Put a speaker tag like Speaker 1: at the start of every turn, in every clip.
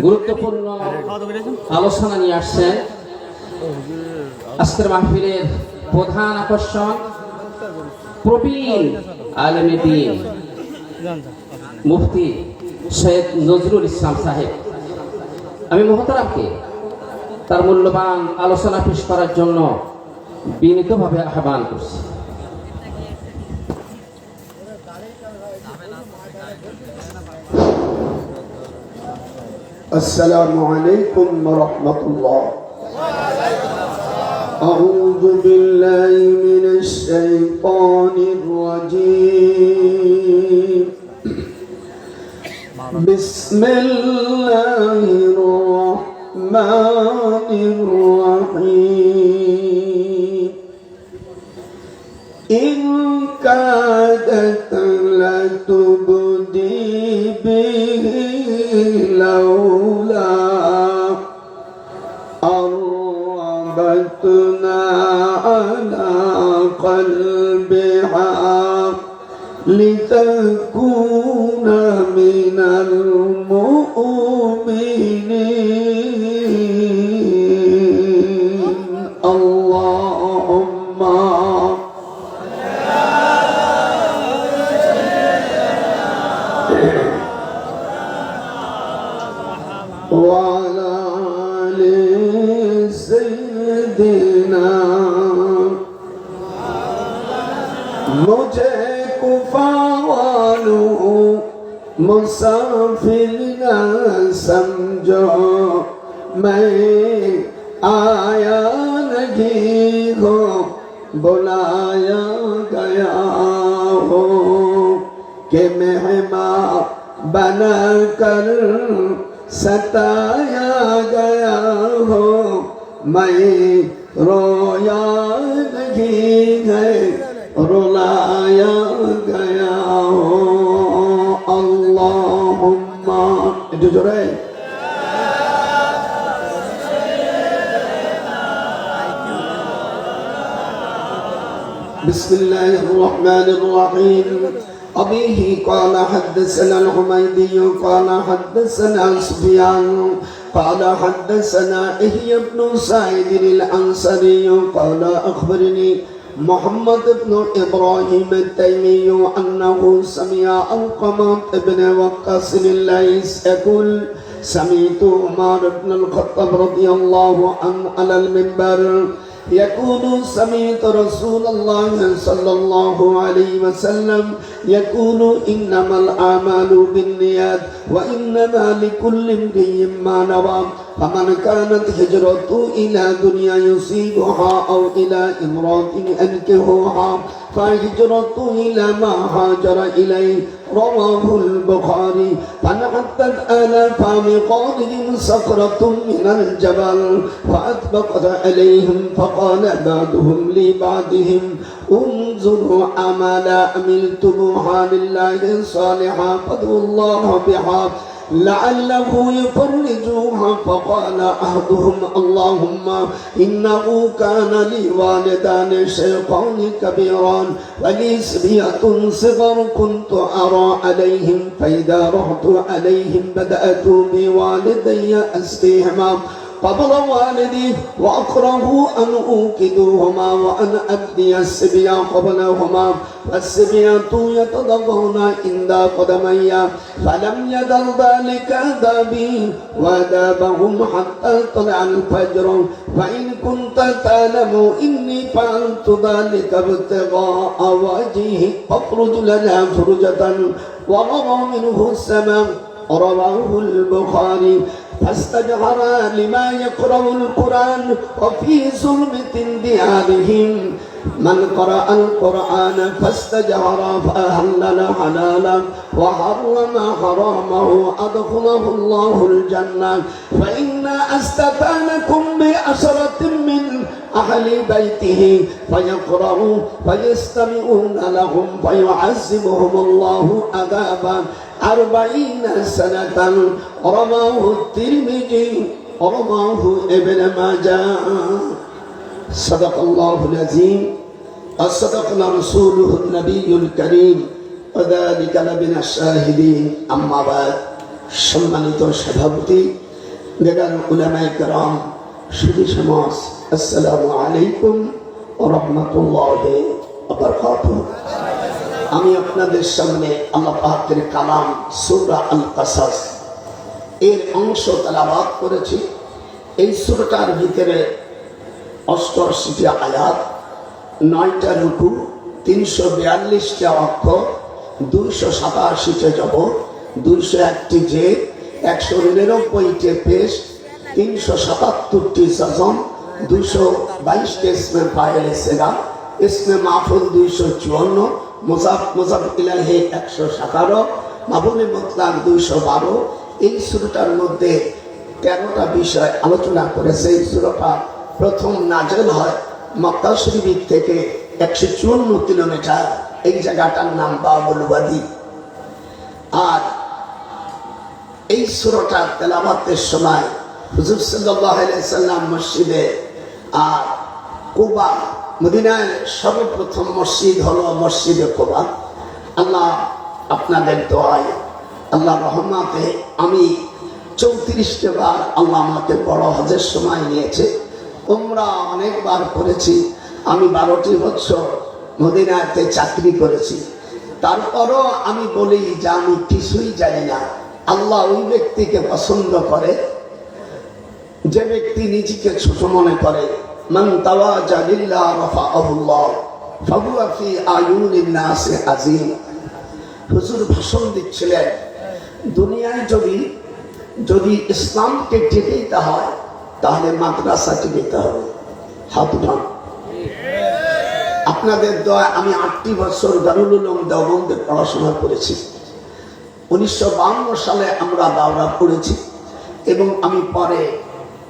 Speaker 1: গুরুত্বপূর্ণ আলোচনা নিয়ে আসছেন। আজকের মাহফিলের প্রধান আকর্ষণ প্রবীণ আলেমে দ্বীন মুফতি সৈয়দ নজরুল ইসলাম সাহেব। আমি মোহতারামকে তার মূল্যবান আলোচনা পেশ করার জন্য বিনীতভাবে আহ্বান করছি।
Speaker 2: السلام عليكم ورحمة الله. أعوذ بالله من الشيطان الرجيم. بسم الله الرحمن الرحيم. إن كادت لتبدي به لولا أربتنا على قلبها لتكون من المؤمنين. اللهم وعلى آل سيدنا मुझे कुफावालू मुसाफिर न समझो, मैं आया नहीं हो बुलाया गया हो, कि मेहमान बनाकर सताया गया हो, मैं रोया नहीं है रुलाया गया हो। अल्लाहुम्मा इधर जोरे बिस्मिल्लाहिर रहमानिर रहीम. أبيه قال حدثنا الحميدي قال حدثنا سفيان قال حدثنا يحيى بن سعيد الأنصاري قال أخبرني محمد بن إبراهيم التيمي أنه سمع علقمة بن وقاص الليث يقول سمعت عمر بن الخطاب رضي الله عنه على المنبر يقول سمعت رسول الله صلى الله عليه وسلم يقول إنما الأعمال بالنيات وإنما لكل امرئ ما نوى، فمن كانت هجرته إلى دنيا يصيبها أو إلى امرأة ينكحها فهجرته إلى ما هاجر إليه. رواه البخاري. فانحطت على فم قومهم صخرة من الجبل فأطبقت عليهم فقال بعضهم لبعضهم انظروا أعمالا عملتموها لله صالحا فادعوا الله بها لعله يفرجوها. فقال أحدهم اللهم إنه كان لي والدان شيخان كبيران ولي صبية صغر كنت أرى عليهم، فإذا رحت عليهم بدأت بوالدي أسقيهما قبل والدي وأكره أن أوقظهما وأن أبدي الصبيان قبلهما، والصبية يتضغون عند قدمي، فلم يزل ذلك عذابي وعذابهم حتى طلع الفجر. فإن كنت تعلم إني فعلت ذلك ابتغاء وجهه فاخرج لنا فرجة وغضى منه السماء. رواه البخاري. فاستجهر لما يقرأ القرآن وفي ظلمة ديارهم. من قرأ القرآن فاستجهر فأهلل حلالا وحرم حرامه أدخله الله الجنة. فإنا استفانكم بعشرة من أهل بيته فيقرأوا فيستمعون لهم فيعذبهم الله عذابا 40 سنة. رواه الترمذي رواه ابن ماجه. صدق الله العظيم وصدقنا رسوله النبي الكريم وذلك لمن الشاهدين. أما بعد সম্মানিত সভাপতি, বেগান উলামায়ে কেরাম, সুধী সমাজ, আসসালামু আলাইকুম ওয়া রাহমাতুল্লাহি ওয়া বারাকাতুহু। আমি আপনাদের সামনে আল্লাহ পাকের কালাম সূরা আল কাসাস এর অংশ তেলাওয়াত করেছি। এই সূরাটার ভিতরে 88টি আয়াত, 9টা রুকু, 342টা অক্ষর, 287টা জবর, 201টি জের, 199টি পেশ, 377টি সজম, 222টি ইসমে ফাইল সেগা, ইসমে মাহফুজ 254, মুজাফ ইলাইহি 117, মাবুনে মুতলাক 212। এই সূরাটার মধ্যে 13টা বিষয় আলোচনা করেছে। এই সূরাটা প্রথম নাজেল হয় মক্কা শরীফ থেকে 154 কিলোমিটার। এই জায়গাটার নাম বাবুল ওয়াদি। আর এই সূরাটা তেলাওয়াতের সময় হুজুর সাল্লাল্লাহু আলাইহি সাল্লাম মসজিদে আর কুবা, মদিনায় সর্বপ্রথম মসজিদ হলো মসজিদে কুবা। আল্লাহ আপনাদের দোয়ায়, আল্লাহ রহমতে আমি 34টা বার আল্লাহ আমাকে বড় হজের সময় নিয়েছে। উমরা অনেকবার করেছি। আমি 12টি বছর মদিনাতে চাকরি করেছি। তারপরও আমি বলি যে আমি কিছুই জানি না। আল্লাহ ওই ব্যক্তিকে পছন্দ করে যে ব্যক্তি নিজেকে ছোট মনে করে। মান তাওয়াজা লিল্লাহ রাফাআহুল্লাহ ফাহুয়া ফি আয়ুনিন নাসি আযীম। হুজুর ভাষণ দিচ্ছিলেন, দুনিয়ায় যদি ইসলামকে টিকাইতে হয় তাহলে মাদ্রাসা টিকাইতে হবে। হাত উঠান। আপনাদের দয়া আমি 8টি বছর দারুল উলুম দেওবন্দে পড়াশোনা করেছি। 1952 সালে আমরা দাওরা পড়েছি এবং আমি পরে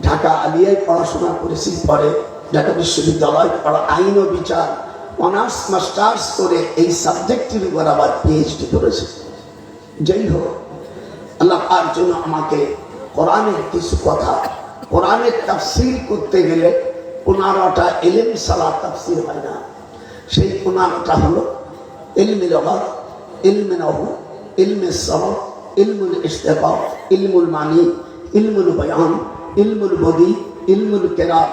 Speaker 2: ঢাকা আলিয়ায় পড়াশোনা করেছি। পরে ঢাকা বিশ্ববিদ্যালয় আইন ও বিচার অনার্স মাস্টার্স করে এই সাবজেক্টের উপর আবার পিএইচডি করেছি। যাই হোক, আল্লাহ তার জন্য আমাকে কোরআনের কিছু কথা, কোরআনের তাফসীর করতে গেলে 15টা ইলম ছাড়া তাফসীর হয় না। সেই 15টা হলো ইলমে লগাত, ইলমে নাহু, ইলমে সরফ, ইলমুল ইশতিকাক, ইলমুল মানি, ইলমুল বয়ান, ইলমুল বদি, ইলমুল কিরাত,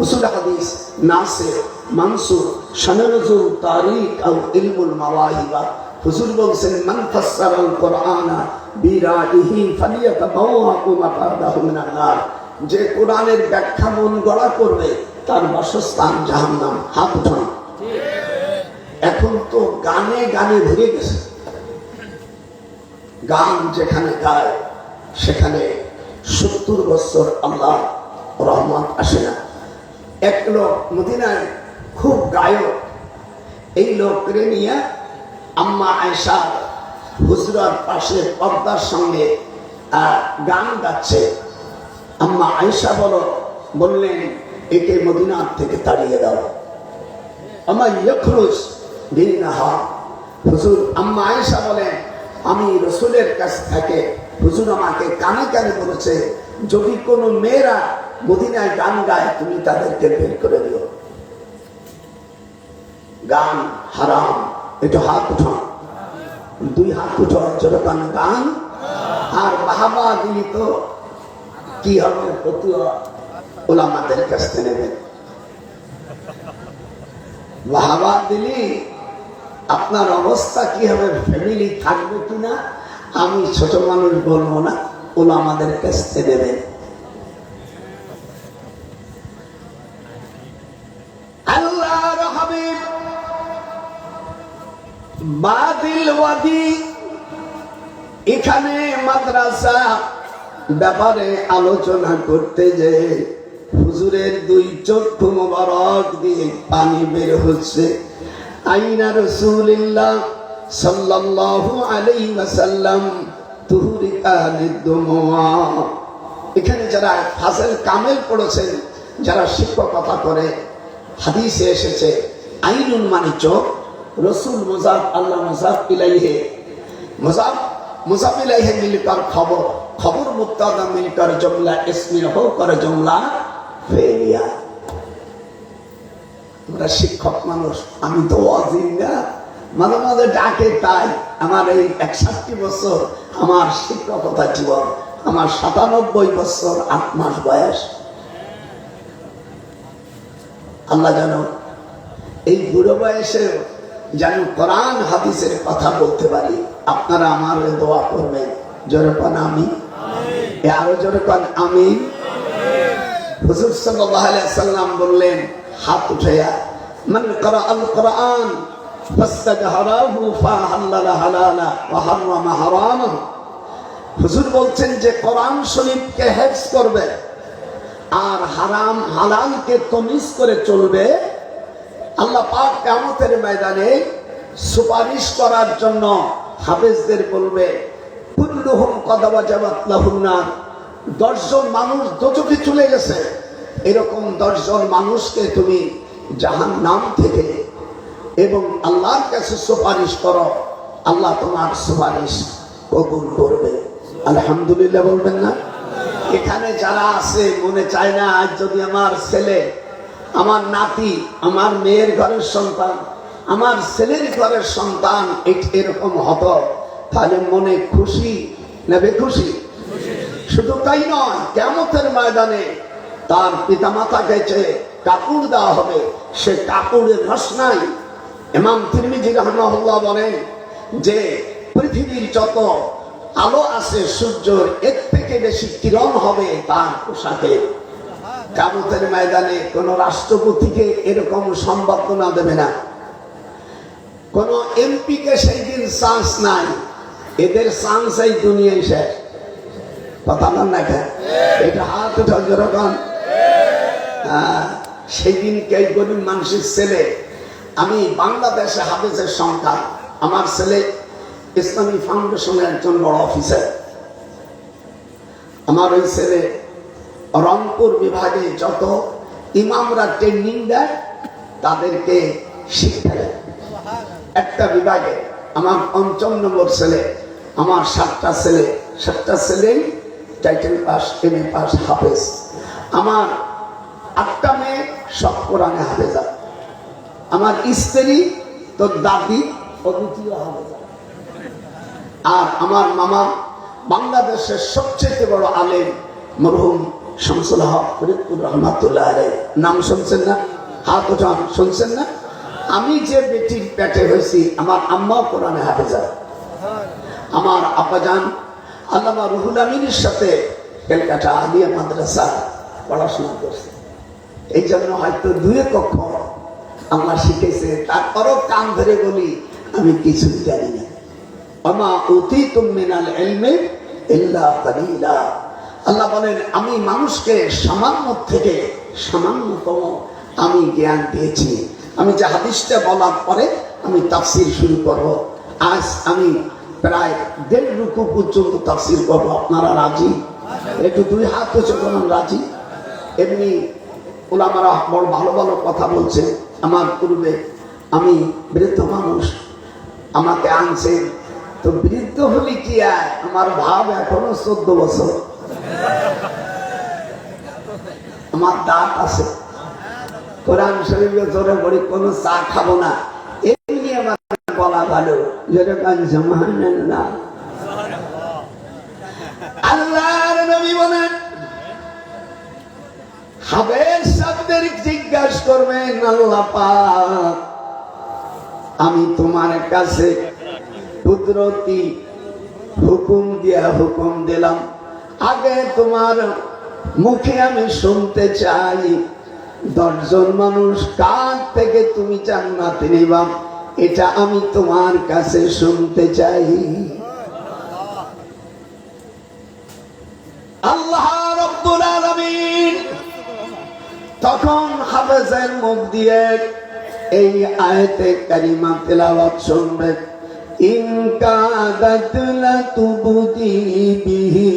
Speaker 2: উসুল হাদিস, নাসিখ, মানসুখ, শানজুল তারিখ আর ইলমুল মাওয়াহিবা। হুজুর বলছেন মান ফাসসারাল কুরআনা বিরাইহি ফালিয়াতাবাওয়াউ মাকাদাহু মিনান নার। যে কোরআনের ব্যাখ্যা মন গড়া করবে তার বাসস্থান জাহান্নাম। হাত উঠান। এখন তো গানে গানে ভরে গেছে। গান যেখানে গায় সেখানে 70 বছর আল্লাহ রহমত আসে না। এক লোক মদিনায় খুব গায়ক, এই লোককে নিয়ে আম্মা আয়েশা হুজরার পাশে পর্দার সঙ্গে গান গাচ্ছে। আম্মা আয়েশা বললেন একে মদিনার থেকে তাড়িয়ে দাও। আমার ইখরুজ বিনহা। হুজুর আম্মা আয়েশা বলেন আমি রাসূলের কাছ থেকে হুজুর আমাকে কানে কানে বলেছে যদি কোনো মেয়েরা মদিনায় গান গায় তুমি তাদেরকে বের করে দিও। গান হারাম। একটু হাত উঠান, 2 হাত উঠান, যেরকম গান আর বাহাবা দিলি তো কি হবে, ফতুয়া ওলামাদের কাছ থেকে নেবেন। বাহাবা দিলি আপনার অবস্থা কি হবে, ফ্যামিলি থাকবে কিনা আমি ছোট মানুষ বলবো না, ওলামাদের কাছ থেকে নেবেন। আল্লাহর হাবিব বাদিল ওয়াদি এখানে মাদ্রাসা ব্যাপারে আলোচনা করতে যে হুজুরের 2 চক্ষু মোবারক দিয়ে পানি বের হচ্ছে। আইনা রাসূলুল্লাহ সাল্লাল্লাহু আলাইহি ওয়াসাল্লাম তুহরিকা লিদুমা। এখানে যারা ফাজল কামেল পড়েছেন, যারা শিক্ষকতা করে, হাদিসে এসেছে আইনুন মানে চোখ, রসুল মুজাফ, আল্লাহ মুজাফ ইলাইহি, মুজাফ ইলাইহি মিলকার খবর, খবর মুবতাদা মিলকার জুমলা ইসমি হোকর জুমলা ফেলিয়া। আমরা শিক্ষক মানুষ, আমি তো ওয়াজিন না, মাঝে মাঝে ডাকে, তাই আমার এই 61 বছর আমার শিক্ষকতা জীবন, আমার 97 বছর 8 মাস বয়স। আল্লাহ যেন এই বুড়ো বয়সে যেন কোরআন হাদিসের কথা বলতে পারি। আপনারা আমার দোয়া করবেন, জোরে কোন আমিন, আরো জোরে কোন আমিন। হুজুর সাল্লাল্লাহু আলাইহি সাল্লাম বললেন, হাত উঠাইয়া, মান ক্বারা আল কোরআন ফাস্তাজহারাহু ফাহাল্লালা হালালা ওয়া হারামা হারামাহু। হুজুর বলছেন যে কোরআন শরীফকে হেফজ করবে আর হারাম হালালকে তমিজ করে চলবে, আল্লাহ পাক কিয়ামতের ময়দানে সুপারিশ করার জন্য হাফেজদের বলবে, কুল্লুহুম কদ ওয়াজাবাত লাহুন নার। 10 জন মানুষ দোজখে চলে গেছে, এরকম 10 জন মানুষকে তুমি জাহান্নাম থেকে এবং আল্লাহর কাছে সুপারিশ করো, আল্লাহ তোমার সুপারিশ কবুল করবে। আলহামদুলিল্লাহ বলবেন না? এখানে যারা আছে মনে চায় না আজ যদি আমার ছেলে, আমার নাতি, আমার মেয়ের ঘরের সন্তান, আমার ছেলের ঘরের সন্তান এরকম হতো, তাহলে মনে খুশি না বেখুশি? শুধু তাই নয়, কিয়ামতের ময়দানে তার পিতামাতাকে যে কাপড় দেওয়া হবে, সে কাপড়ের রসনাই ইমাম তিরমিজি রাহিমাহুল্লাহ বলেন যে পৃথিবীর যত আলো আছে সূর্যের এর থেকে বেশি কিরণ হবে তার পোশাকে। কিয়ামতের ময়দানে কোন রাষ্ট্রপতিকে এরকম সম্বর্ধনা দেবে না, কোন এমপি কে সেই দিন চান্স নাই, এদের চান্স এই দুনিয়ায় শেষ। কথা বল না কেন? এটা হাত উঠা যেরকম সেই দিন কে গরিব মানুষের ছেলে, আমি বাংলাদেশে হাফেজের সংখ্যা, আমার ছেলে ইসলামী ফাউন্ডেশনের একজন বড় অফিসার, আমার ওই ছেলে রংপুর বিভাগে যত ইমামরা ট্রেনিং দেয় তাদেরকে শিক্ষা দেয় একটা বিভাগে। আমার ৫ম নম্বর ছেলে, আমার 7টা ছেলে, 7টা ছেলেই টাইটেল পাস, এমএ পাস, হাফেজ। আমার 8টা মেয়ে সব কোরআনে হাফেজা। আমার স্ত্রী তোর দাদি অদ্বিতীয় হাফেজা। আর আমার মামা বাংলাদেশের সবচেয়ে বড় আলেম মরহুম শামসুল হক ফরিদপুর রহমাতুল্লাহ আলাইহি, নাম শুনছেন না? হাত উঠান, শুনছেন না? আমি যে বেটির পেটে হয়েছি আমার আম্মা কোরআনে হাফেজা। আমার আব্বাজান আল্লামা রুহুল আমিনের সাথে ক্যালকাটা আলিয়া মাদ্রাসা পড়াশোনা করছে, এই জন্য হয়তো 2 কক্ষ আমার শিখেছে। তারপরও কান ধরে বলি আমি কিছু জানি না। আমা উতীতুম মিনাল ইলমি ইল্লা কালিলা। আল্লাহ বলেন আমি মানুষকে সামান্য থেকে সামান্যতম আমি জ্ঞান দিয়েছি। আমি যে হাদিসটা বলার পরে আমি তাফসীর শুরু করব। আজ আমি প্রায় 1.5 রুকু পর্যন্ত তাফসীর করব। আপনারা রাজি? একটু 2 হাত উঁচু করুন, রাজি? এমনি ওলামারা বড় ভালো ভালো কথা বলছে। আমার পূর্বে আমি বৃদ্ধ মানুষ, আমাকে আনছে তো বৃদ্ধ হলি কি আর, আমার ভাব এখনো 14 বছর, আমার দাঁত আছে, কোরআন শরীফে জোরে বলি কোনো চা খাবো না, এমনি আমার বলা ভালো জোরে কান সুবহানাল্লাহ। আল্লাহর নবী বলেন হাফেজ সাহেবদের জিজ্ঞাসা করবেন, আল্লাহ পাক আমি তোমার কাছে কুদরতি হুকুম দিয়া হুকুম দিলাম, আগে তোমার মুখে আমি শুনতে চাই 10 জন মানুষ কার থেকে তুমি জান্নাতে নিবা, এটা আমি তোমার কাছে শুনতে চাই। আল্লাহ রাব্বুল আলামিন তখন হাফেজের মুখ দিয়ে এই আয়াতে কারিমা তেলাওয়াত শুনবে, ইন কাদাত লাতুবদি বিহি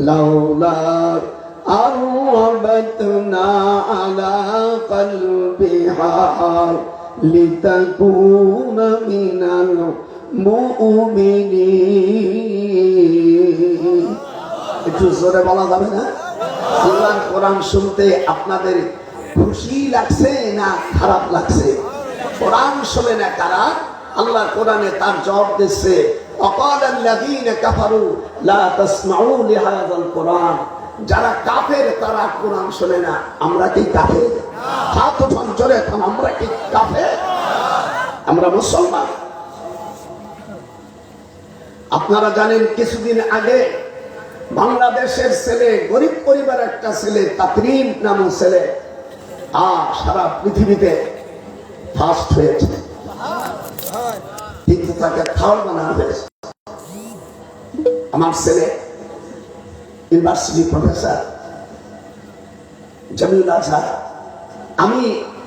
Speaker 2: লাউলা আরবাতনা আলা কলবিহা লিতাকুনা মিনাল মুমিনিন। একটু জোরে বলা যাবে না? আল্লাহর কোরআন শুনতে আপনাদের খুশি লাগছে না খারাপ লাগছে? কোরআন শুনে না কারা, আল্লাহ কোরআনে তার জবাব দিচ্ছে, অকালাল্লাযীনা কাফারু লা তাসমাউ লিহাযাল কোরআন। যারা কাফের তারা কোরআন শোনে না। আমরা কি কাফের? হাত উঠান জোরে এখন, আমরা কি কাফের? আমরা মুসলমান। আপনারা জানেন কিছুদিন আগে বাংলাদেশের ছেলে, গরিব পরিবার একটা ছেলে, তাকরিম নামের ছেলে, সারা পৃথিবীতে ফার্স্ট হয়েছে, কিন্তু তাকে থার্ড বানানো হয়েছে। আমার ছেলে ইউনিভার্সিটি প্রফেসর জামিউল আজহার। আমি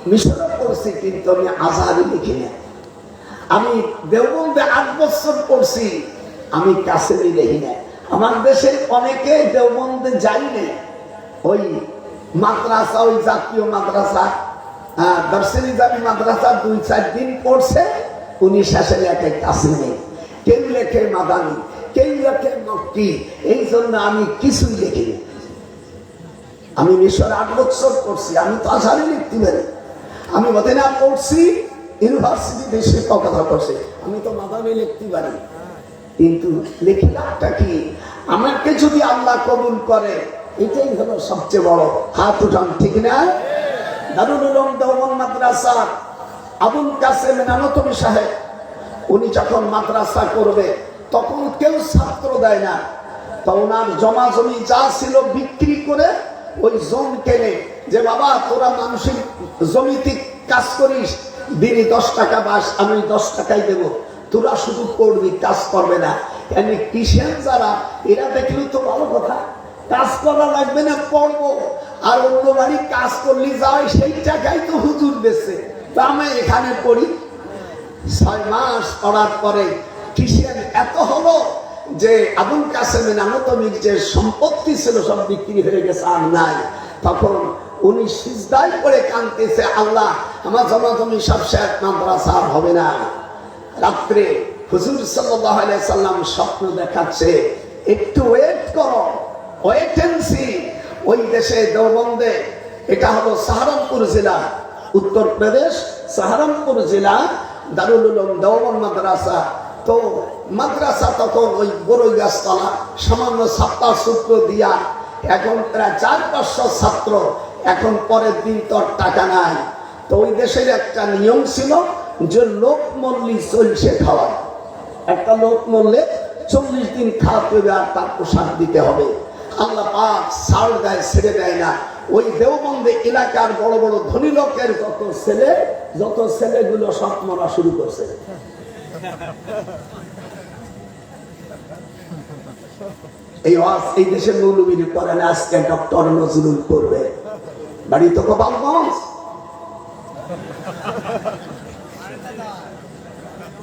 Speaker 2: মিশরে পড়ছি, কিন্তু আমি আজহারে লিখি না। আমি দেওবন্দে 8 বছর পড়ছি, আমি কাসেমি লিখি না। আমার দেশের অনেকে দেওবন্দে যায়নি, ওই মাদ্রাসা, ওই জাতীয় মাদ্রাসা, দর্শনী জামি মাদ্রাসা 2-4 দিন পড়ছে, উনি শেষে লেখে কাসেমি, কেউ লেখে মাদানি, কেউ লেখে মক্কি। এই জন্য আমি কিছুই লিখিনি। আমি মিশরে 8 বছর পড়ছি, আমি তো আজহারে লিখতে পারি। আমি মদিনা পড়ছি, ইউনিভার্সিটিতে শিক্ষকতা করছি, আমি তো মাদানি লিখতে পারি। কিন্তু লেখিলামটা কি? আমাকে যদি আল্লাহ কবুল করে, এটাই হলো সবচেয়ে বড়। হাত উঠান, ঠিক না? দারুল উলুম দেওবন্দ মাদ্রাসা আবুল কাসেম নানতবী সাহেব, উনি যখন মাদ্রাসা করবে তখন কেউ ছাত্র দেয় না। তো ওনার জমা জমি যা ছিল বিক্রি করে ওই জমি কেনে, যে বাবা তোরা মানুষের জমিতে কাজ করিস, দিনে 10 টাকা বাস, আমি 10 টাকাই দেবো, তোরা শুধু করবি, কাজ করবে না। এমনি কিষান যারা, এরা দেখলে তো ভালো কথা, কাজ করা লাগবে না, পড়বো। আর অন্য বাড়ি কাজ করলে যায়, সেই টাকাই তো হুজুর বেছে, তা আমি এখানে পড়ি। 6 মাস পড়ার পরে কিষান এত হলো যে আবুল কাসেম নানতবীর যে সম্পত্তি ছিল সব বিক্রি হয়ে গেছে, আর নাই। তখন উনি সিজদায় করে কাঁদতেছে, আল্লাহ আমার জমা জমি সব শেষ, মাদ্রাসা আর হবে না। রাত্রে হুজুর সাল্লাল্লাহু আলাইহি সাল্লাম স্বপ্ন দেখাচ্ছে, একটু ওয়েট করো, ওয়েট এন্ড সি। ওই দেশে দেওবন্দে, এটা হলো সাহারানপুর জেলা, উত্তরপ্রদেশ সাহারানপুর জেলা, দারুল উলুম দেওবন্দ মাদ্রাসা। তো মাদ্রাসা তখন ওই বড়ই গাছতলা, সামান্য ছাত্র সূত্র দিয়া, এখন প্রায় 400-500 ছাত্র। এখন পরের দিন তো টাকা নাই। তো ওই দেশের একটা নিয়ম ছিল যে লোক মরলি চলছে খাওয়া, একটা লোক মরলে 40 দিন খাওয়াতে হবে, আর তার পোশাক দিতে হবে। আল্লাহ পাক ছাড় দেয়, ছেড়ে দেয় না। ওই দেওবন্দে এলাকার বড় বড় ধনী লোকের যত ছেলেগুলো সব মরা শুরু করছে। এই দেশের মৌলবীর করেন, আজকে ডক্টর নজরুল করবে, বাড়ি তো গোপালগঞ্জ।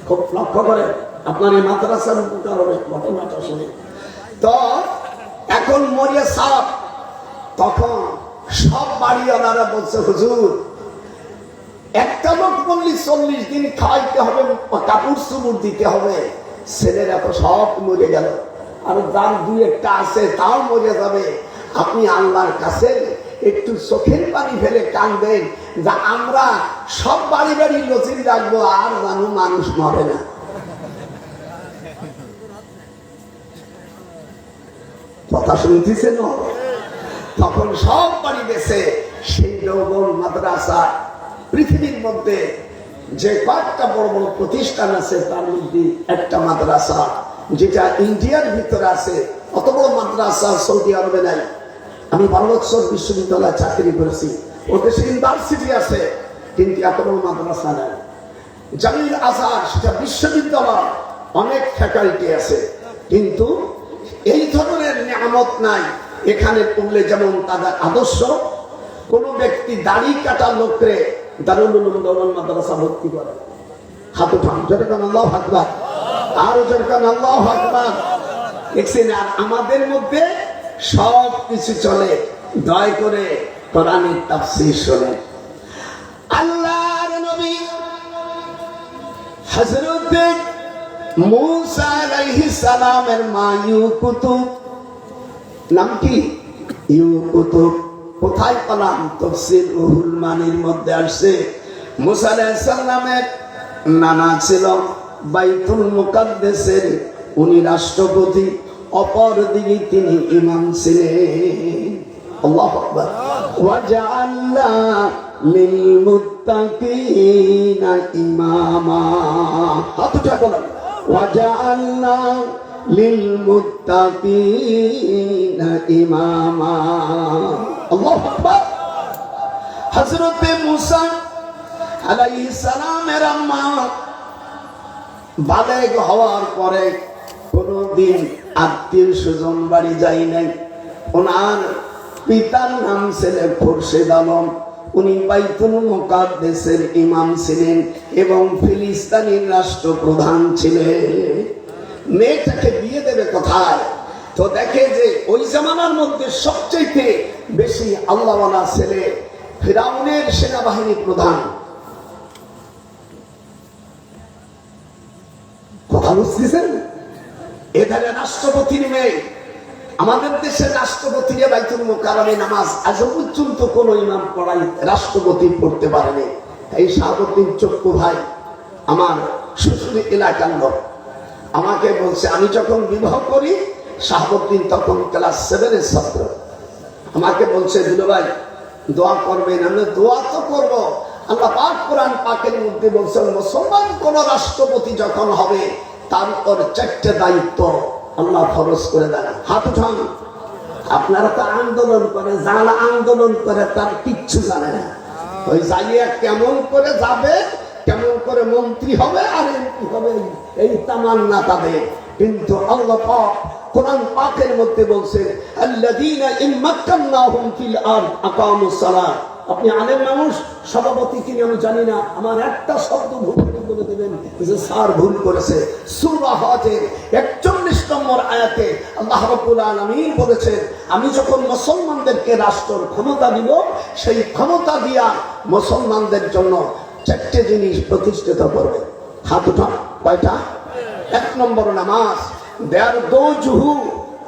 Speaker 2: খুব লক্ষ্য করে আপনার এই মাদ্রাসার ঘটনাটা শুনে। তো এখন মরিয়া সাপ, তখন সব বাড়িওয়ালারা বলছে, হুজুর একটা লোক বললি 40 দিন খাওয়াইতে হবে, কাপড় চুপড় দিতে হবে। ছেলেরা তো সব মরে গেল, আর যার 2-1টা আছে তাও মরে যাবে। আপনি আল্লাহর কাছে একটু চোখের পানি ফেলে কাঁদেন, যা আমরা সব বাড়ি বাড়ি নজির রাখবো, আর জানো মানুষ মরে না। কথা শুনতেছেন? তখন সব বাড়ি গেছে। সেই দেওবন্দ মাদ্রাসা পৃথিবীর মধ্যে যে কয়েকটা বড় বড় প্রতিষ্ঠান আছে, তার মধ্যে একটা মাদ্রাসা, যেটা ইন্ডিয়ার ভিতরে আছে। অত বড় মাদ্রাসা সৌদি আরবে নাই। আমি 12 বছর বিশ্ববিদ্যালয়ে চাকরি করেছি, ও দেশে ইউনিভার্সিটি আছে, কিন্তু এত বড় মাদ্রাসা নাই। জামিউল আজহার সেটা বিশ্ববিদ্যালয়, অনেক ফ্যাকাল্টি আছে, কিন্তু এই ধরনের নিয়ামত নাই। এখানে পড়লে যেমন তাদের আদর্শ, কোন ব্যক্তি দাড়ি কাটা লোকরে দারুল উলুম দেওবন্দ মাদ্রাসা ভর্তি করে। হাত উঠান, যেরকম আল্লাহু আকবার, আরো যেরকম আল্লাহু আকবার। দেখছেন? আর আমাদের মধ্যে সব কিছু চলে। দয়া করে কোরআনের তাফসীর শুনে। আল্লাহর নবী হযরত মুসা আলাইহিস সালামের মা ইউকুতুব, নাম কি? ইউকুতুব। কোথায় পেলাম? তাফসীর রুহুল মানির মধ্যে আসছে। মুসা আলাইহিস সালামের নানা ছিল বাইতুল মুকাদ্দাসের উনি রাষ্ট্রপতি, অপর দিকে তিনি ইমাম ছিলেন। আল্লাহু আকবার। ওয়াজআলনা লিল মুত্তাকিনা ইমামা। হাত উঠা বলেন ওয়াজআলনা লিল মুত্তাকিনা ইমামা। আল্লাহু আকবার। হযরতে মুসা আলাইহিস সালামের আম্মা বালেগ হওয়ার পরে কোনদিন আত্মীয় স্বজন বাড়ি যাই নাই। ওনার পিতার নাম ছিল খুরশেদ আলম, উনি বাইতুল মুকাদ্দাসের ইমাম ছিলেন এবং ফিলিস্তিনের রাষ্ট্রপ্রধান ছিলেন। মেয়েটাকে বিয়ে দেবে কোথায়? তো দেখে যে ওই জামানার মধ্যে সবচেয়ে বেশি আল্লাহওয়ালা ছেলে ফিরাউনের সেনাবাহিনী প্রধান। কথা বুঝতেছেন? এধারে রাষ্ট্রপতির মেয়ে। আমাদের দেশের রাষ্ট্রপতিরা বাইতুল মুকাররমে নামাজ আজ পর্যন্ত কোন ইমাম পড়াই রাষ্ট্রপতি পড়তে পারেনি। এই শাহাবুদ্দিন চক্কু ভাই আমার শ্বশুর এলাকার লোক, আমাকে বলছে, আমি যখন বিবাহ করি শাহাবুদ্দিন তখন ক্লাস 7 এর ছাত্র। আমাকে বলছে, দুলো ভাই দোয়া করবেন। আমরা দোয়া তো করবো। আল্লাহ পাক কোরআন পাকের মধ্যে বলছেন, মুসলমান কোন রাষ্ট্রপতি যখন হবে তার উপর 4টা দায়িত্ব আল্লাহ ফরজ করে দেন। হাত উঠান। আপনারা তো আন্দোলন করে, যারা আন্দোলন করে তার কিচ্ছু জানে না। ওই যাইয়া কেমন করে যাবে, কেমন করে মন্ত্রী হবে আর এমপি হবে, এই তামান্না তাদের। কিন্তু আল্লাহ পাক কোরআন পাকের মধ্যে বলছেন, আল্লাযীনা ইম্মাক্কান্নাহুম ফিল আরদ আকামুস সালাত। আপনি আলেম মানুষ, সভাপতি কি আমি জানি না, আমার একটা শব্দ ভুল করে দেবেন যে স্যার ভুল করেছে। সূরা হজের 41 নম্বর আয়াতে আল্লাহ রাব্বুল আলামিন বলেছেন, আমি যখন মুসলমানদেরকে রাষ্ট্রের ক্ষমতা দিব, সেই ক্ষমতা দিয়া মুসলমানদের জন্য 4টে জিনিস প্রতিষ্ঠিত করবে। হাত উঠান। কয়টা? 1 নম্বর নামাজ। There are those who,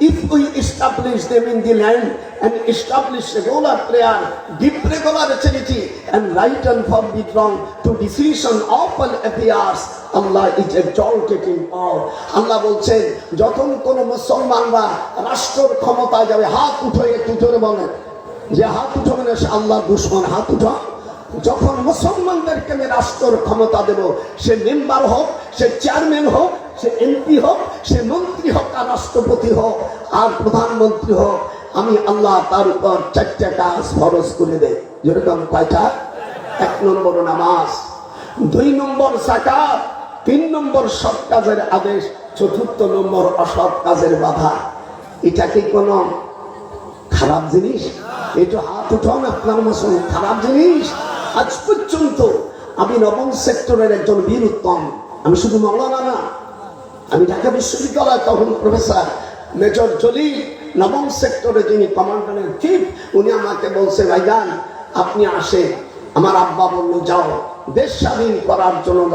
Speaker 2: if we establish them in the land and establish regular prayer, give regular charity and right and forbid wrong to decision of all affairs, Allah is exalted in all. আল্লাহ বলছেন, যখন কোন মুসলমানরা রাষ্ট্রের ক্ষমতায় যাবে, হাত উঠে একটু জোরে বলেন, যে হাত উঠাবে না সে আল্লাহর দুশমন। হাত উঠা। যখন মুসলমানদেরকে আমি রাষ্ট্রের ক্ষমতা দেব, সে মেম্বার হোক, সে চেয়ারম্যান হোক, সে এমপি হোক, সে মন্ত্রী হোক, আর রাষ্ট্রপতি হোক, আর প্রধানমন্ত্রী হোক, আমি আল্লাহ তার উপর 4টা কাজ ফরজ করে দেয়। যেরকম কয়টা? 1 নম্বর নামাজ, 2 নম্বর যাকাত, 3 নম্বর সৎ কাজের আদেশ, 4 নম্বর অসৎ কাজের বাধা। এটা কি কোন খারাপ জিনিস? এটা হাত উঠান আপনার মুসলমান, খারাপ জিনিস? আজ পর্যন্ত আমি 9ম সেক্টরের একজন বীর উত্তম, আমি শুধু মাওলানা না, আমি ঢাকা বিশ্ববিদ্যালয় তখন প্রফেসর মেজর জলিল, 9ম সেক্টরে যিনি কমান্ডার ইন চিফ, উনি আমাকে বলছে, ভাইজান আপনি আসে। আমার আব্বা বলল, যাও দেশ স্বাধীন করার জন্য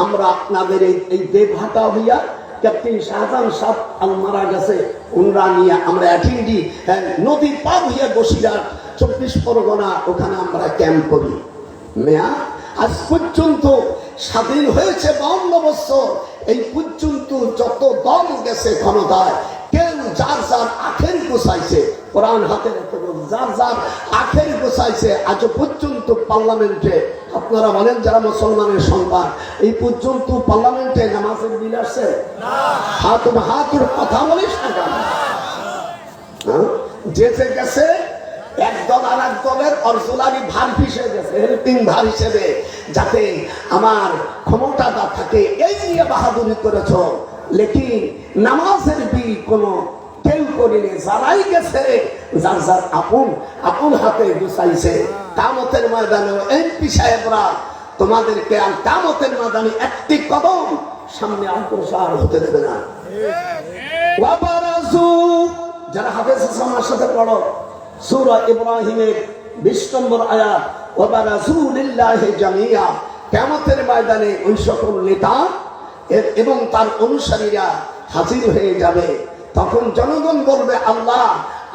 Speaker 2: আমরা আপনাদের এই দেবহাটা হইয়া ক্যাপ্টেন শাহজাহান সাহেব মারা গেছে, উনরা নিয়ে আমরা অ্যাটেন্ডি নদী পার হইয়া বসিরহাট 24 পরগনা, ওখানে আমরা ক্যাম্প করি। মেয়া আজ পর্যন্ত স্বাধীন হয়েছে 52 বছর, এই পর্যন্ত যত দল গেছে ক্ষমতায়, কেউ যার যার আখের গোছাইছে, কোরআন হাতে রেখে যার যার আখের গোছাইছে। আজ পর্যন্ত পার্লামেন্টে, আপনারা বলেন যারা মুসলমানের সন্তান, এই পর্যন্ত পার্লামেন্টে নামাজের বিল আসছে? হাতের কথা বলিস না কেন? যেতে গেছে এক দল আর এক দলের অর্জলারি ভার হিসেবে গেছে, হেল্পিং ভার হিসেবে, যাতে আমার ক্ষমতাটা থাকে, এই নিয়ে বাহাদুরি করেছ। লেকিন নামাজের বিল কোনো কেউ করেনি, যারাই গেছে যার যার আপন হাতে গুছাইছে। কামতের ময়দানে এমপি সাহেবরা তোমাদেরকে আর কামতের ময়দানে একটি কদম সামনে অগ্রসর হতে দেবে না। যারা হাফেজ আমার সাথে পড়ো, সূরা ইব্রাহিমের 20 নম্বর আয়াত, ওয়াবারাজু লিল্লাহি জামিয়া। কিয়ামতের ময়দানে ওই সকল নেতা এবং তার অনুসারীরা হাজির হয়ে যাবে। তখন জনগণ বলবে, আল্লাহ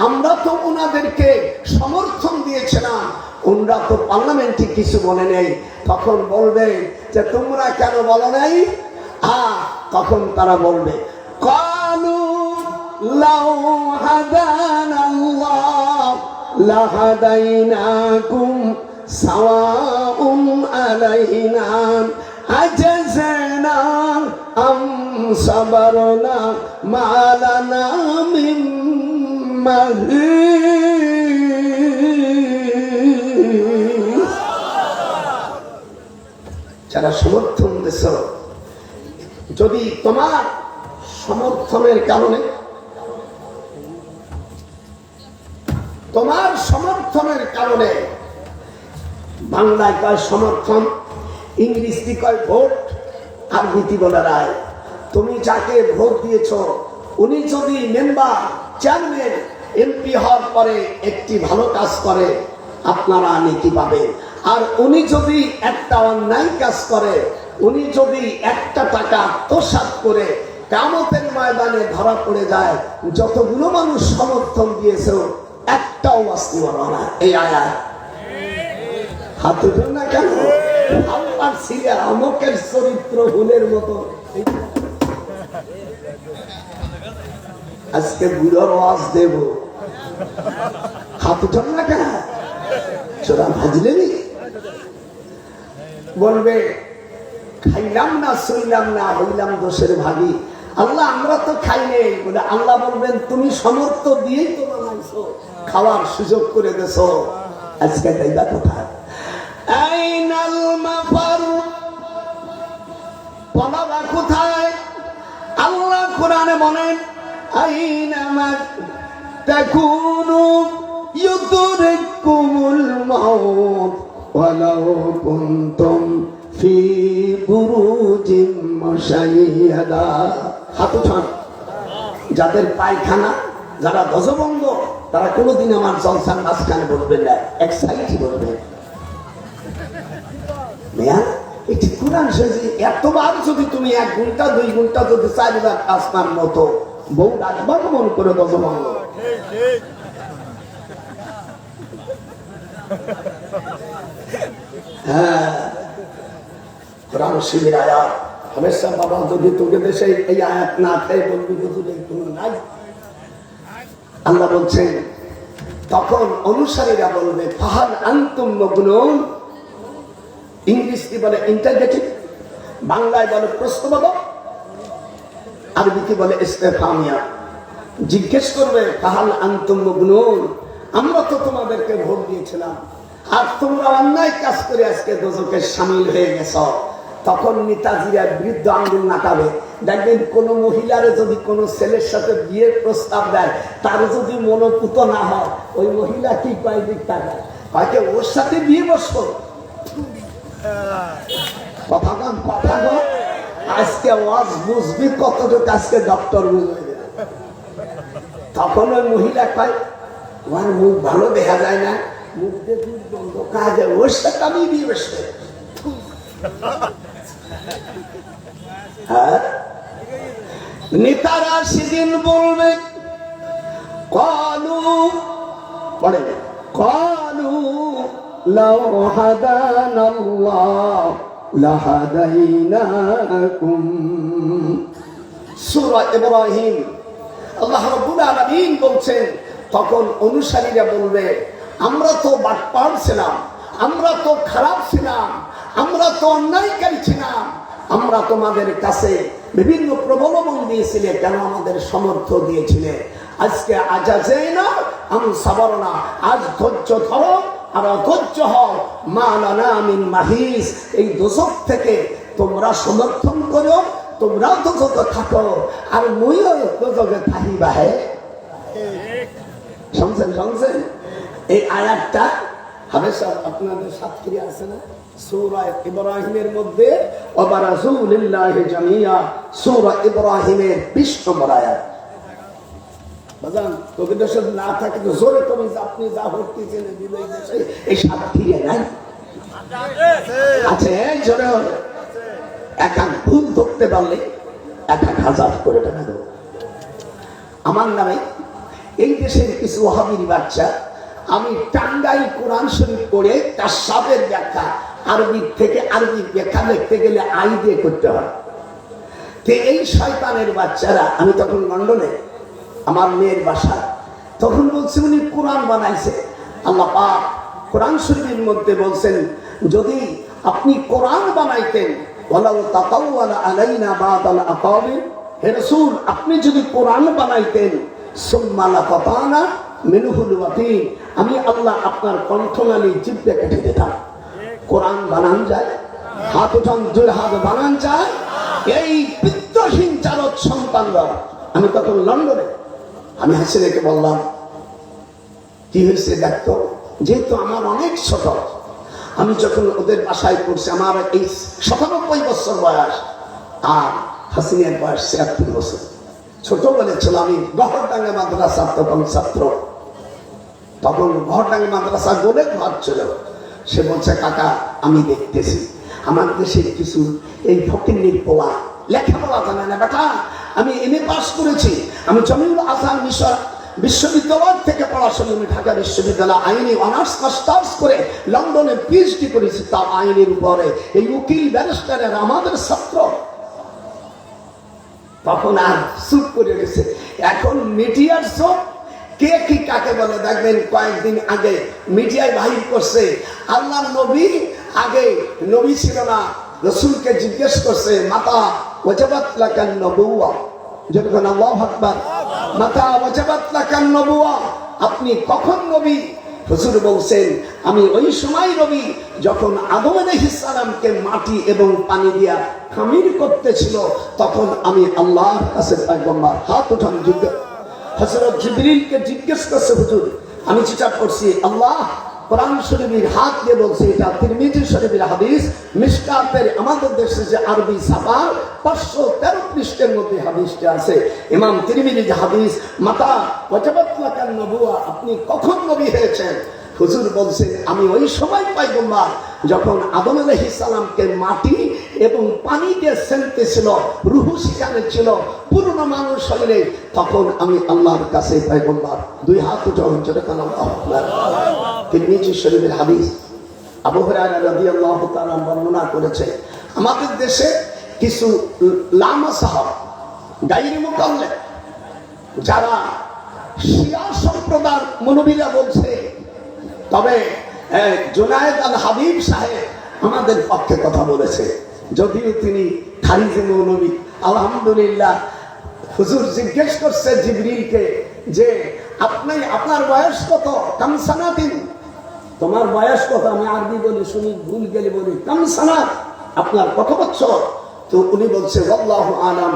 Speaker 2: আমরা তো ওনাদেরকে সমর্থন দিয়েছিলাম, ওনরা তো পার্লামেন্টে কিছু বলে নেই, তখন বলবে যে তোমরা কেন বলো নাই? তখন তারা বলবে কালু লাউ হাদানাল্লাহ লাহাদাইনাকুম সাওয়াউন আলাইনা আজাজনা আম সাবারনা মালানা মিন মাহিস। যারা সমর্থন দিছ, যদি তোমার সমর্থনের কারণে বাংলায় কয় সমর্থন, ইংরেজি কয় ভোট, আর নীতি বলে রায়। তুমি যাকে ভোট দিয়েছ উনি যদি মেম্বার, চেয়ারম্যান, এমপি হওয়ার পরে একটি ভালো কাজ করে, আপনারা নীতি পাবেন। আর উনি যদি একটা অন্যায় কাজ করে, উনি যদি একটা টাকা আত্মসাৎ করে কিয়ামতের ময়দানে ধরা পড়ে যায়, যতগুলো মানুষ সমর্থন দিয়েছে একটাও বাঁচতে পারবে না। এই আয়াত হাত উঠুন না কেন? আল্লাহর ছিলা অমুকের চরিত্র হুলের মতো। আজকে বুড়োর ওয়াজ দেব, হাত উঠুন না কেন? চোরা ভাজলেনি বলবে খাইলাম না, শুইলাম না, হইলাম দোষের ভাগী। আল্লাহ আমরা তো খাই নেই বলে আল্লাহ বলবেন তুমি সমর্থ দিয়েই তো বানাইছো, খাওয়ার সুযোগ করে দেছ। আজকে যাইবা কোথায়? আইনাল মাফার, পলাবা কোথায়? আল্লাহ কোরআনে বলেন আইনামা তাকুনু ইউদরিকুমুল মাউত ওয়ালাউ কুনতুম ফি বুরুজিন মুশাইয়াদা। হাত উঠান। যাদের পায়খানা, যারা ধ্বজভঙ্গ, তারা কোনোদিন আমার জলসার মাঝখানে বলবেন না, এক সাইডই বলবেন। এটি কোরআন শরীফে এতবার যদি তুমি 1 ঘন্টা 2 ঘন্টা যদি 4 বার আসমান মতো বউ রাখবার মন করে ধ্বজভঙ্গ। হ্যাঁ, কোরআন শরীফের আয়াত হামেশা বাবা যদি তোকে দেশে এই আয়াত না খাই বলবি বুঝলে কোনো নাই। আল্লাহ বলছেন তখন অনুসারীরা বলবে ফাহাল আনতুম মাগনুন, ইংরেজি বলে ইন্টারগেটিভ, বাংলায় বলে প্রশ্নবোধক, আরবিতে বলে ইস্তেফামিয়া। জিজ্ঞেস করবে ফাহাল আনতুম মাগনুন, আমরা তো তোমাদেরকে ভোট দিয়েছিলাম আর তোমরা অন্যায় কাজ করে আজকে দোজখে শামিল হয়ে গেছ। তখন নেতাজিরা বৃদ্ধ আঙ্গুল নাটাবে। দেখবেন কোন মহিলারে যদি কোন ছেলের সাথে বিয়ের প্রস্তাব দেয়, তার যদি মনোপুত না হয়, ওই মহিলা কি কয় দিক তাকায়, হয়তো ওর সাথে বিয়ে বসো। কথা আজকে ওয়াজ বুঝবি কতটুকু, আজকে ডক্টর বুঝবে। তখন ওই মহিলা কয় ওর মুখ ভালো দেখা যায় না, মুখ দেখি বন্ধ কাজে, ওর সাথে আমি বিয়ে বসবে। নেতারা সেদিন বলবে কালু, পড়ে কালু লাউ হাদানাল্লাহ লাহাদাইনাকুম। সূরা ইব্রাহিম আল্লাহ রাব্বুল আলামিন বলছেন তখন অনুসারীরা বলবে আমরা তো বাটপার ছিলাম, আমরা তো খারাপ ছিলাম, আমরা তো অন্যায়কারী ছিলাম, আমরা তোমাদের কাছে বিভিন্ন প্রলোভন দিয়েছিলে, কেন আমাদের সমর্থ দিয়েছিলে? আজকে আজাজেনা আম সাবারনা, আজ ধৈর্য ধরো আর অধৈর্য হও, মালানা মিন মাহিস, এই দোজখ থেকে তোমরা সমর্থন করো, তোমরাও দোজখে থাকো আর মুইও দোজখে থাকিবা। হে শুনছেন? এই আয়াতটা হামেশা আপনাদের সাথে আছে না? সূরা ইব্রাহিমের মধ্যে ওয়াবারাজুলিল্লাহি জামিয়া, সূরা ইব্রাহিমের 20 নম্বর আয়াত। বাজান তোকে দেশে না থাকে তো জোরে তুমি আপনি যা হচ্ছেন বিদায় দেশে এই সাথী নাই আছে, জোরে একা ভুল ধরতে পারলে 1000 করে টাকা দেবো। আমার নামে এই দেশের কিছু ওয়াহাবির বাচ্চা আমি টাঙ্গাইল কোরআন শরীফ পড়ে তার সাবের ব্যাখ্যা আরবি থেকে আরবি ব্যাখ্যা দেখতে গেলে আই দিয়ে করতে হয়। তো এই শয়তানের বাচ্চারা, আমি তখন লন্ডনে আমার মেয়ের বাসা, তখন বলছে উনি কোরআন বানাইছে। আল্লাহ পাক কোরআন শরীফের মধ্যে বলছেন, যদি আপনি কোরআন বানাইতেন ওয়ালাউ তাকাওয়ালা আলাইনা বাদাল আকাবির, হে রাসূল আপনি যদি কোরআন বানাইতেন সুম্মা লাকাতানা মিনহুল ওয়াতিন, আমি আল্লাহ আপনার কণ্ঠনালী জিহ্বা কেটে দিতাম। কোরআন বানান যায়? হাত উঠান, দুই হাত বানান যায়? এই বিদ্যাহীন চালক সন্তানরা, আমি তখন লন্ডনে, আমি হাসি রেখে বললাম কি হয়েছে দেখতো, যেহেতু আমার অনেক ছোট, আমি যখন ওদের বাসায় পড়ছি আমার এই 97 বছর বয়স আর হাসিনের বয়স 76 বছর। ছোট বলেছিল, আমি গহরডাঙ্গা মাদ্রাসার তখন ছাত্র, তখন গহরডাঙ্গা মাদ্রাসা বলে ঘর ছিল। সে বলছে কাকা আমি দেখতেছি আমার দেশের কিছু এই ফকিন্নির পোলা লেখাপড়া জানে না বেটা, আমি এমএ পাস করেছি, আমি জমিউল আজহার মিশর বিশ্ববিদ্যালয় থেকে পড়াশোনা, আমি ঢাকা বিশ্ববিদ্যালয় আইনে অনার্স মাস্টার্স করে লন্ডনে পিএইচডি করেছি, তার আইনের উপরে। এই উকিল ব্যারিস্টারের আমাদের ছাত্র। তখন আর চুপ করে গেছে। এখন মিডিয়ার সব কে কি কাকে বলে দেখবেন। কয়েকদিন আগে মিডিয়ায় বাহির করছে আল্লাহর নবী, আগে নবী ছিল না, রাসূলকে জিজ্ঞেস করছে মাতা ওয়াজাবাত লাকান নবুওয়া, যখন আল্লাহু আকবার, মাতা ওয়াজাবাত লাকান নবুওয়া, আপনি কখন নবী? হুজুর বলছেন আমি ওই সময় নবী যখন আদম আলাইহিস সালামকে মাটি এবং পানি দিয়া খামির করতেছিল, তখন আমি আল্লাহর কাছে পয়গম্বর। হাত উঠান। হযরত জিবরিলকে জিজ্ঞেস করছে হুজুর আমি যেটা পড়ছি, আল্লাহ কোরআন শরীফের হাত দিয়ে বলছে, এটা তিরমিজি শরীফের হাদিস, মিশকাতের আমাদের দেশে যে আরবি ছাপা 513 পৃষ্ঠার মধ্যে হাদিসটা আছে, ইমাম তিরমিজি হাদিস, মাতা ওয়াজাবাত লাকান নবুওয়া, আপনি কখন নবী হয়েছেন? হুজুর বলছেন আমি ওই সময় পয়গম্বর যখন আদম আলাইহিস সালামকে মাটি এবং পানি দিয়ে সেনতেছিল, রূহ সেখানে ছিল, পূর্ণ মানুষ শরীরে, তখন আমি আল্লাহর কাছে পয়গম্বর। দুই হাত উঠান, জোরে কান আল্লাহু আকবার। তিরমিজি শরীফের হাদিস। আবু হুরায়রা রাদিয়াল্লাহু তাআলা বর্ণনা করেছে, আমাদের দেশে কিছু লামা সাহাব গায়রে মুকাল্লিদ যারা শিয়া সম্প্রদায়ের মুনবিরা বলছে, তবে জুনায়েদ আল হাবিব সাহেব আমাদের পক্ষে কথা বলেছে, যদিও তিনি খারিজি মৌলবী। আলহামদুলিল্লাহ। হুজুর জিজ্ঞেস করছে জিবরিলকে যে আপনি, আপনার বয়স কত? কামসানাতিন, তোমার বয়স কত? আমি আরবি বলি, শুনি ভুল গেলে বলি কামসানাত, আপনার কত বছর? তো উনি বলছে আল্লাহু আলাম,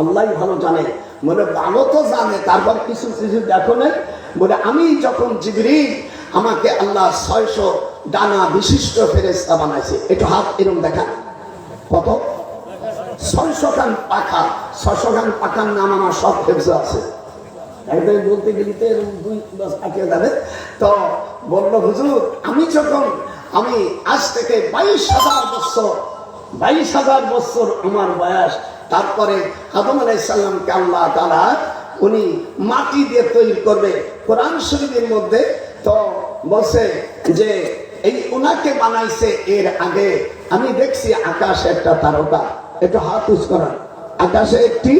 Speaker 2: আল্লাহই ভালো জানে। বলে ভালো তো জানে, তারপর কিছু কিছু দেখো নাই। বলে আমি যখন জিবরিল আমাকে আল্লাহ 600 ডানা বিশিষ্ট ফেরেশতা বানাইছে, একটু হাত এরকম দেখা, কত? 600 খান পাখা। 600 খান পাখার নাম আমার সব হেফজে আছে, একদম বলতে গেলে তো এরকম 2-10 পাঠিয়ে যাবে। তো বললো হুজুর আমি আজ থেকে 22,000 বছর আমার বয়স। তারপরে আদম আলাইহিস সালামকে আল্লাহ তাআলা উনি মাটি দিয়ে তৈরি করবে। কোরআন শরীফের মধ্যে তো বলছে যে এই ওনাকে বানাইছে, এর আগে আমি দেখছি আকাশে একটা তারকা, একটু হাত উঁচু করেন, আকাশে একটি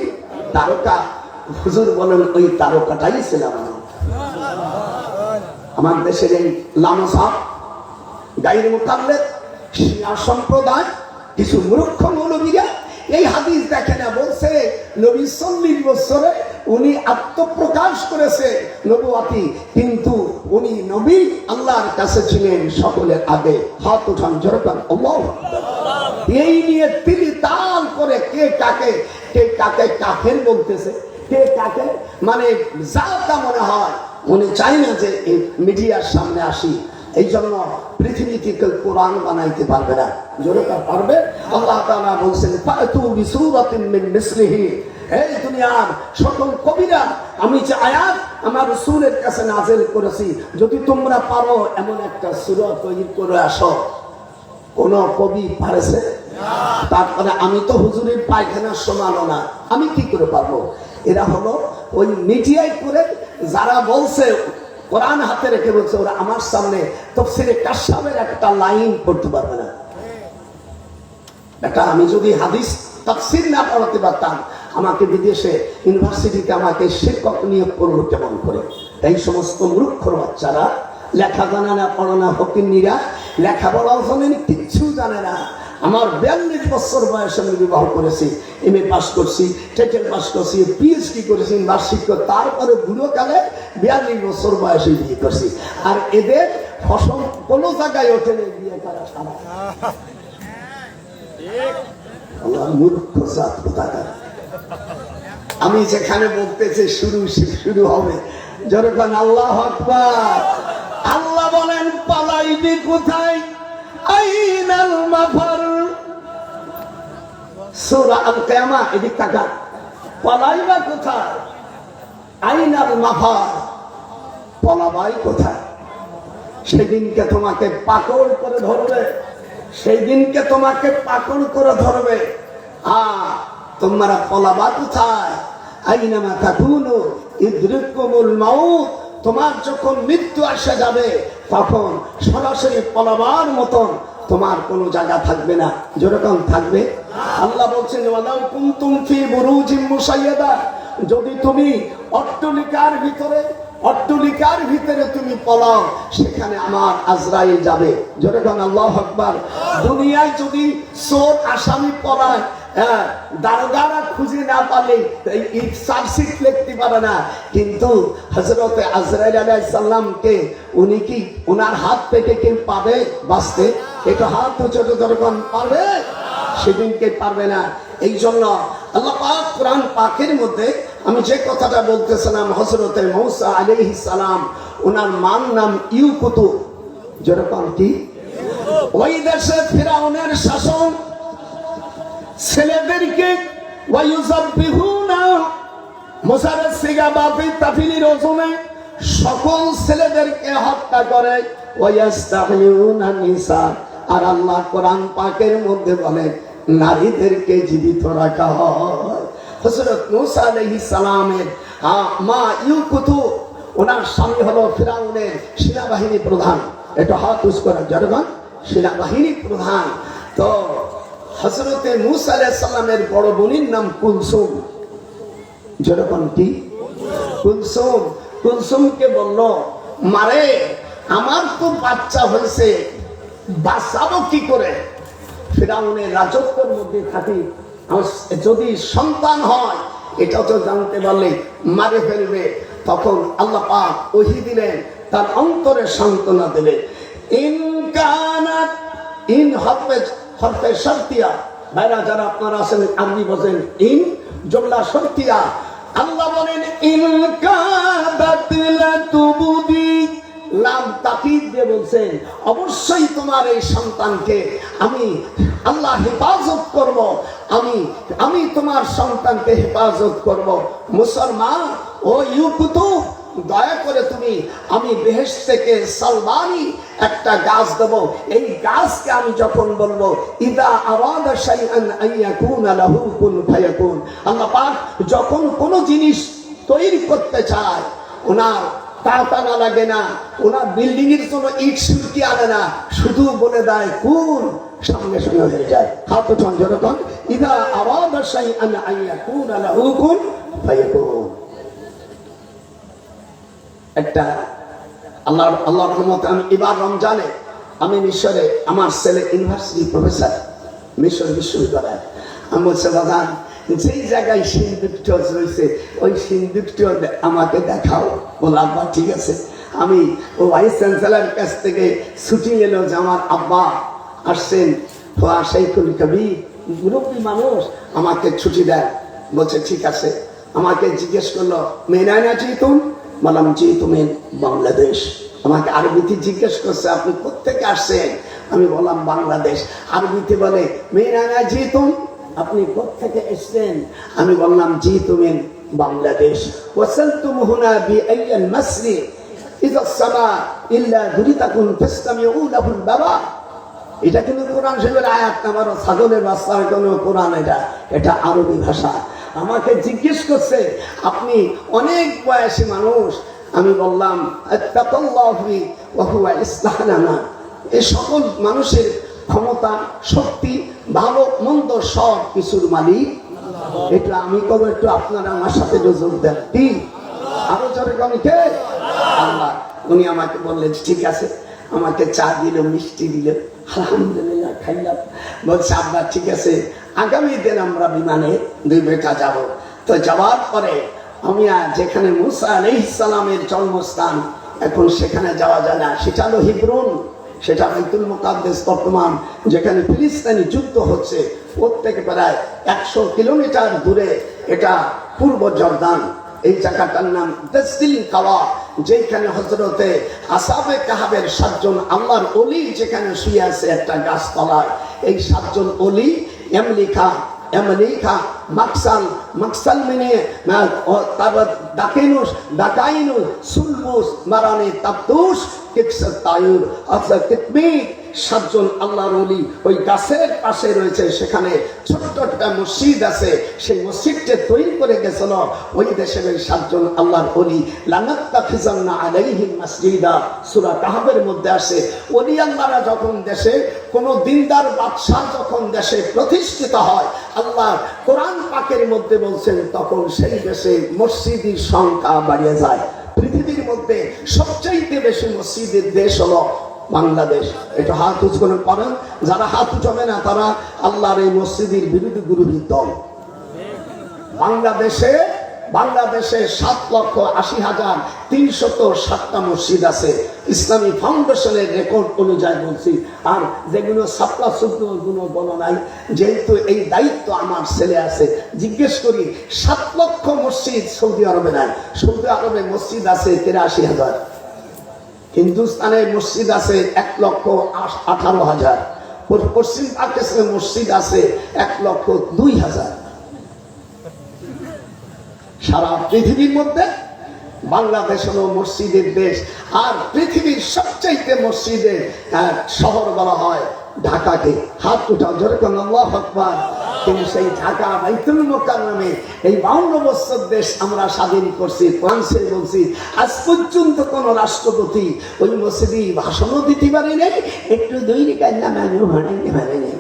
Speaker 2: তারকা। হুজুর বলেন ওই তারকাটাই ছিলাম আমি। আমার দেশের এই লামা সাহেব গায়রে মুকাল্লিদ শিয়া সম্প্রদায় কিছু মূর্খ মৌলবীরা এই হাদিস দেখে না, বলছে নবী 40 বছরে উনি আত্মপ্রকাশ করেছে নবুয়াতি, কিন্তু উনি নবী আল্লাহর কাছে ছিলেন সকলের আগে। হাত উঠান, জোরে বলেন আল্লাহু আকবার। এই নিয়ে তিনি তাল করে কে কাকে কাফের বলতেছে, কে কাকে, মানে যা তা মনে হয়। উনি চাই না যে এই মিডিয়ার সামনে আসি, এই জন্য পৃথিবীতে কেউ কোরআন বানাইতে পারবে না। জোরে পারবে? আল্লাহ তাআলা বলছেন ফাতু বিসূরাতিন মিন মিসলিহি, এই দুনিয়ার সকল কবিরা আমি যে আয়াত আমার রাসূলের কাছে নাযিল করেছি, যদি তোমরা পারো এমন একটা সূরা তৈরি করে আসো। কোন কবি পারেছে? তারপরে আমি তো হুজুরের পায়খানার সমানও না, আমি কি করে পারবো? এরা হলো ওই মিডিয়ায় করে যারা বলছে কোরআন হাতে রেখে বলছে ওরা আমার সামনে তাফসীরে কাশফের একটা লাইন পড়তে পারবে না। এটা আমি যদি হাদিস তাফসীর না পড়াতে পারতাম, আমাকে বিদেশে ইউনিভার্সিটিতে আমাকে শিক্ষক নিয়োগ করলো কেমন করে? এই সমস্ত মূর্খর বাচ্চারা লেখা জানে না, পড়ে না, ফকিন্নিরা লেখাপড়াও জানে না, কিচ্ছু জানে না। আমার 42 বছর বয়সে আমি বিবাহ করেছি, MA পাস করছি, টেটেল পাস করছি, PhD করেছি ইউনিভার্সিটি, তারপরে বুড়ো কালে 42 বছর বয়সে বিয়ে করছি। আর এদের ফসল কোনো জায়গায় ওঠে নেই, বিয়ে করা ছাড়া। মূর্খ জাত কোথাকার। আমি যেখানে বলতেছি শুরু হবে যখন আল্লাহু আকবার। আল্লাহ বলেন পালাইবি কোথায়? আইনাল মাফার। সূরা আল কিয়ামা, এদিক তাকা। পালাইবা কোথায়? আইনাল মাফার, পলাবাই কোথায়? সেদিনকে তোমাকে পাকড় করে ধরবে, সেই দিনকে তোমাকে পাকড় করে ধরবে। তোমরা পলাবা কোথায়? আইনামা তাকুনু ইদরিকুমুল মাউত। তোমার যখন মৃত্যু আসে যাবে তখন সরাসরি পলাবার মতন তোমার কোনো জায়গা থাকবে না। যেরকম থাকবে, আল্লাহ বলছেন ওয়ালাউ কুনতুম ফি বুরুজিম মুশাইয়াদা, যদি তুমি অট্টলিকার ভিতরে তুমি পলাও, সেখানে আমার আজরাইল যাবে। যেরকম আল্লাহু আকবার। দুনিয়ায় যদি চোর আসামি পলায়, দারোগারা খুঁজে না পালে এই চার্জশিট লিখতে পারে না, কিন্তু হযরতে আজরাইল আলাইহিস সালামকে উনি কি ওনার হাত থেকে কেউ পাবে বাঁচতে? এটা হাত উঁচু যখন পারবে, সেদিনকে পারবে না। এই জন্য আল্লাহ পাক কোরআন পাকের মধ্যে আমি যে কথাটা বলতেছিলাম, হযরতে মূসা আলাইহিস সালাম, ওনার মার নাম ইউকুতু। যেরকম কি ওই দেশে ফিরাউনের শাসন, ছেলেদেরকে সকল ছেলেদেরকে হত্যা করে। আর আল্লাহ কোরআন পাকের মধ্যে বলে নারীদেরকে জীবিত রাখা হয়। হযরত মূসা আলাইহিস সালামের মা ইউকুতু, ওনার স্বামী হলো ফিরাউনের সেনাবাহিনী প্রধান। এটা হাত উঁচু করা, যেরকম সেনাবাহিনী প্রধান। তো হযরতে মূসা আলাইহিস সালামের বড় বোনের নাম কুলসুম। যেরকম কি কুলসুমকে বলল, মারে আমার তো বাচ্চা হয়েছে, বাঁচাবো কি করে? ফিরাউনের রাজত্বের মধ্যে থাকি, যদি সন্তান হয় এটা তো জানতে পারলে মারে ফেলবে। তখন আল্লাহ পাক ওহী দিলেন, তার অন্তরে সান্ত্বনা দিলেন। ইন হরফে শর্তিয়া, ভাইরা যারা আপনারা আছেন আরবি বোঝেন, ইন জুমলা শর্তিয়া। আল্লাহ বলেন ইন কাদাত লাতুবদি, লাম তাকিদ দিয়ে বলছেন অবশ্যই তোমার এই সন্তানকে আমি আল্লাহ হেফাজত করব, আমি তোমার সন্তানকে হেফাজত করব। মুসলমান ও ইউকুতু, দয়া করে তুমি, আমি বেহেশত থেকে সালবানি একটা গাছ দেব, এই গাছকে আমি যখন বলবো ইদা আরাদা শাইআন আইয়াকুনা লাহু কুন ফায়াকুন, আল্লাহ পাক যখন কোনো জিনিস তৈরি করতে চায়, ওনার তাড়াতাড়ি লাগে না, ওনার বিল্ডিং এর জন্য ইট সুরকি আনে না, শুধু বলে দেয় কোন, সঙ্গে সঙ্গে হয়ে যায়। হাত উঠান, যেরকম ইদা আরাদা শাইআন আইয়াকুনা লাহু কুন ফায়াকুন। একটা আল্লাহর রহমতে আমি এবার রমজানে আমি মিশরে, আমার ছেলে ইউনিভার্সিটি প্রফেসর মিশর বিশ্ববিদ্যালয়, আমি বলছে দাদা যেই জায়গায় সিন্দুকটা রয়েছে ওই সিন্দুকটা আমাকে দেখাও। বললাম আব্বা ঠিক আছে। আমি ও ভাইস চ্যান্সেলর কাছ থেকে ছুটি এলো যে আমার আব্বা আসছেন, শাইখুল কবির মুরব্বী মানুষ, আমাকে ছুটি দেন। বলছে ঠিক আছে। আমাকে জিজ্ঞেস করলো মেনায়না জিতুন, বললাম জি তুমি বাংলাদেশ। আমাকে আরবিতে জিজ্ঞেস করছে আপনি কোত্থেকে আসছেন, আমি বললাম বাংলাদেশ। আরবিতে বলে মেনায়না জিতুন, আপনি কোত্থেকে এসেছেন, আমি বললাম জি তুমি বাংলাদেশ। ওয়াসালতুম হুনা বিআইয়াল মাসরি ইযা সামা ইল্লা দুরিতাকুন ফাসতামিউ লাহুল বাবা। এটা কিন্তু কোরআন শরীফের আয়াত না, আমার ছাগলের বাচ্চার কোনো কোরআন, এটা আরবি ভাষা। আমাকে জিজ্ঞেস করছে আপনি অনেক বয়সী মানুষ, আমি বললাম আত্তাকুল্লাহি ওয়া হুয়া ইসলাহনা। এই সকল মানুষের ক্ষমতা, শক্তি, ভালো মন্দ সব কিছুর মালিক এটা আমি কব। একটু আপনারা আমার সাথে যোগ দেন, কি আরো জোরে কোন কে? আল্লাহ। উনি আমাকে বললেন ঠিক আছে, আমাকে চা দিল, মিষ্টি দিল, আলহামদুলিল্লাহ খাইলাম। বলছে আব্বা ঠিক আছে, আগামী দিন আমরা বিমানে 2 বেটা যাব। তো যাওয়ার পরে আমি যেখানে মুসা আলাইহিস সালামের জন্মস্থান, এখন সেখানে যাওয়া যায় না, সেটা হলো হিব্রুন, সেটা বাইতুল মুকাদ্দাস বর্তমান যেখানে ফিলিস্তিনি যুদ্ধ হচ্ছে, ওর থেকে প্রায় 100 কিলোমিটার দূরে এটা পূর্ব জর্দান। এই জায়গাটার নাম দাসদিল কাওয়া, যেখানে হযরতে আসহাবে কাহাবের 7 জন আল্লাহর ওলি যেখানে শুয়ে আছে একটা গাছতলায়। এই 7 জন ওলি এমলিকা, মাকসাল মিনে, তারপর দাকাইনুস, সুলবুস, মারানে তাবদুস, কিকসাত তায়ুর, আচ্ছা কিতমিক, 7 জন আল্লাহর ওলি ওই গাছের পাশে রয়েছে। সেখানে ছোট্ট একটা মসজিদ আছে, সেই মসজিদটা তৈরি করে গেছিল ওই দেশের ওই 7 জন আল্লাহর ওলি। লানাত্তাখিজান্না আলাইহিম মাসজিদা, সূরা কাহফের মধ্যে আসে ওলি আল্লাহরা যখন দেশে কোন দিনদার বাদশাহ যখন দেশে প্রতিষ্ঠিত হয়, আল্লাহ কোরআন পাকের মধ্যে বলছেন তখন সেই দেশে মসজিদের সংখ্যা বাড়িয়ে যায়। পৃথিবীর মধ্যে সবচাইতে বেশি মসজিদের দেশ হলো বাংলাদেশ। এটা হাত উঁচু করে পড়েন, যারা হাত উঠাবে না তারা আল্লাহর এই মসজিদের বিরোধী গুরুর দল। বাংলাদেশে 7,80,360টা মসজিদ আছে ইসলামী ফাউন্ডেশনের রেকর্ড অনুযায়ী বলছি। আর যেগুলো সাপলা শুদ্ধ কোনো বলো নাই, যেহেতু এই দায়িত্ব আমার ছেলে আছে, জিজ্ঞেস করি 7 লক্ষ মসজিদ সৌদি আরবে নাই। সৌদি আরবে মসজিদ আছে 83,000, হিন্দুস্তানের মসজিদ আছে 1,18,000, পশ্চিম পাকিস্তানের মসজিদ আছে 1,02,000। সারা পৃথিবীর মধ্যে বাংলাদেশ হলো মসজিদের দেশ। আর পৃথিবীর সবচাইতে মসজিদের শহর বলা হয় ঢাকাকে। হাত উঠাও জোরে কোন আল্লাহু আকবার। কিন্তু সেই ঢাকা বাইতুল মুকাররমে এই 52 বছর দেশ আমরা স্বাধীন করছি। ফ্রান্সে বলছি আজ পর্যন্ত কোন রাষ্ট্রপতি ওই মসজিদে ভাষণও দিতে পারে নাই, একটু দৈনিক নামাজও পড়াইতে পারে নাই।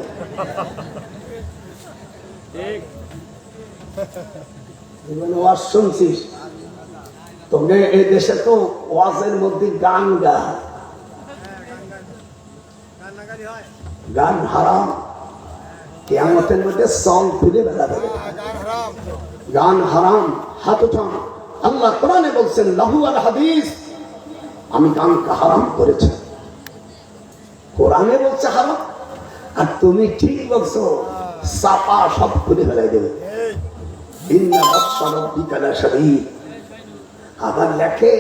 Speaker 2: ওয়াজ শুনছিস? তোকে এই দেশে তো ওয়াজের মধ্যে গান গান হারাম। কিয়ামতের মধ্যে সং খুলে বেড়াবে, গান হারাম। হাত উঠান। আল্লাহ কোরআনে বলছেন লাহু আল হাদিস, আমি গানকে হারাম করেছি। কোরআনে বলছে হারাম, আর তুমি ঠিক বলছো, চাপা সব খুলে বেড়াই দেবে। আবার লেখে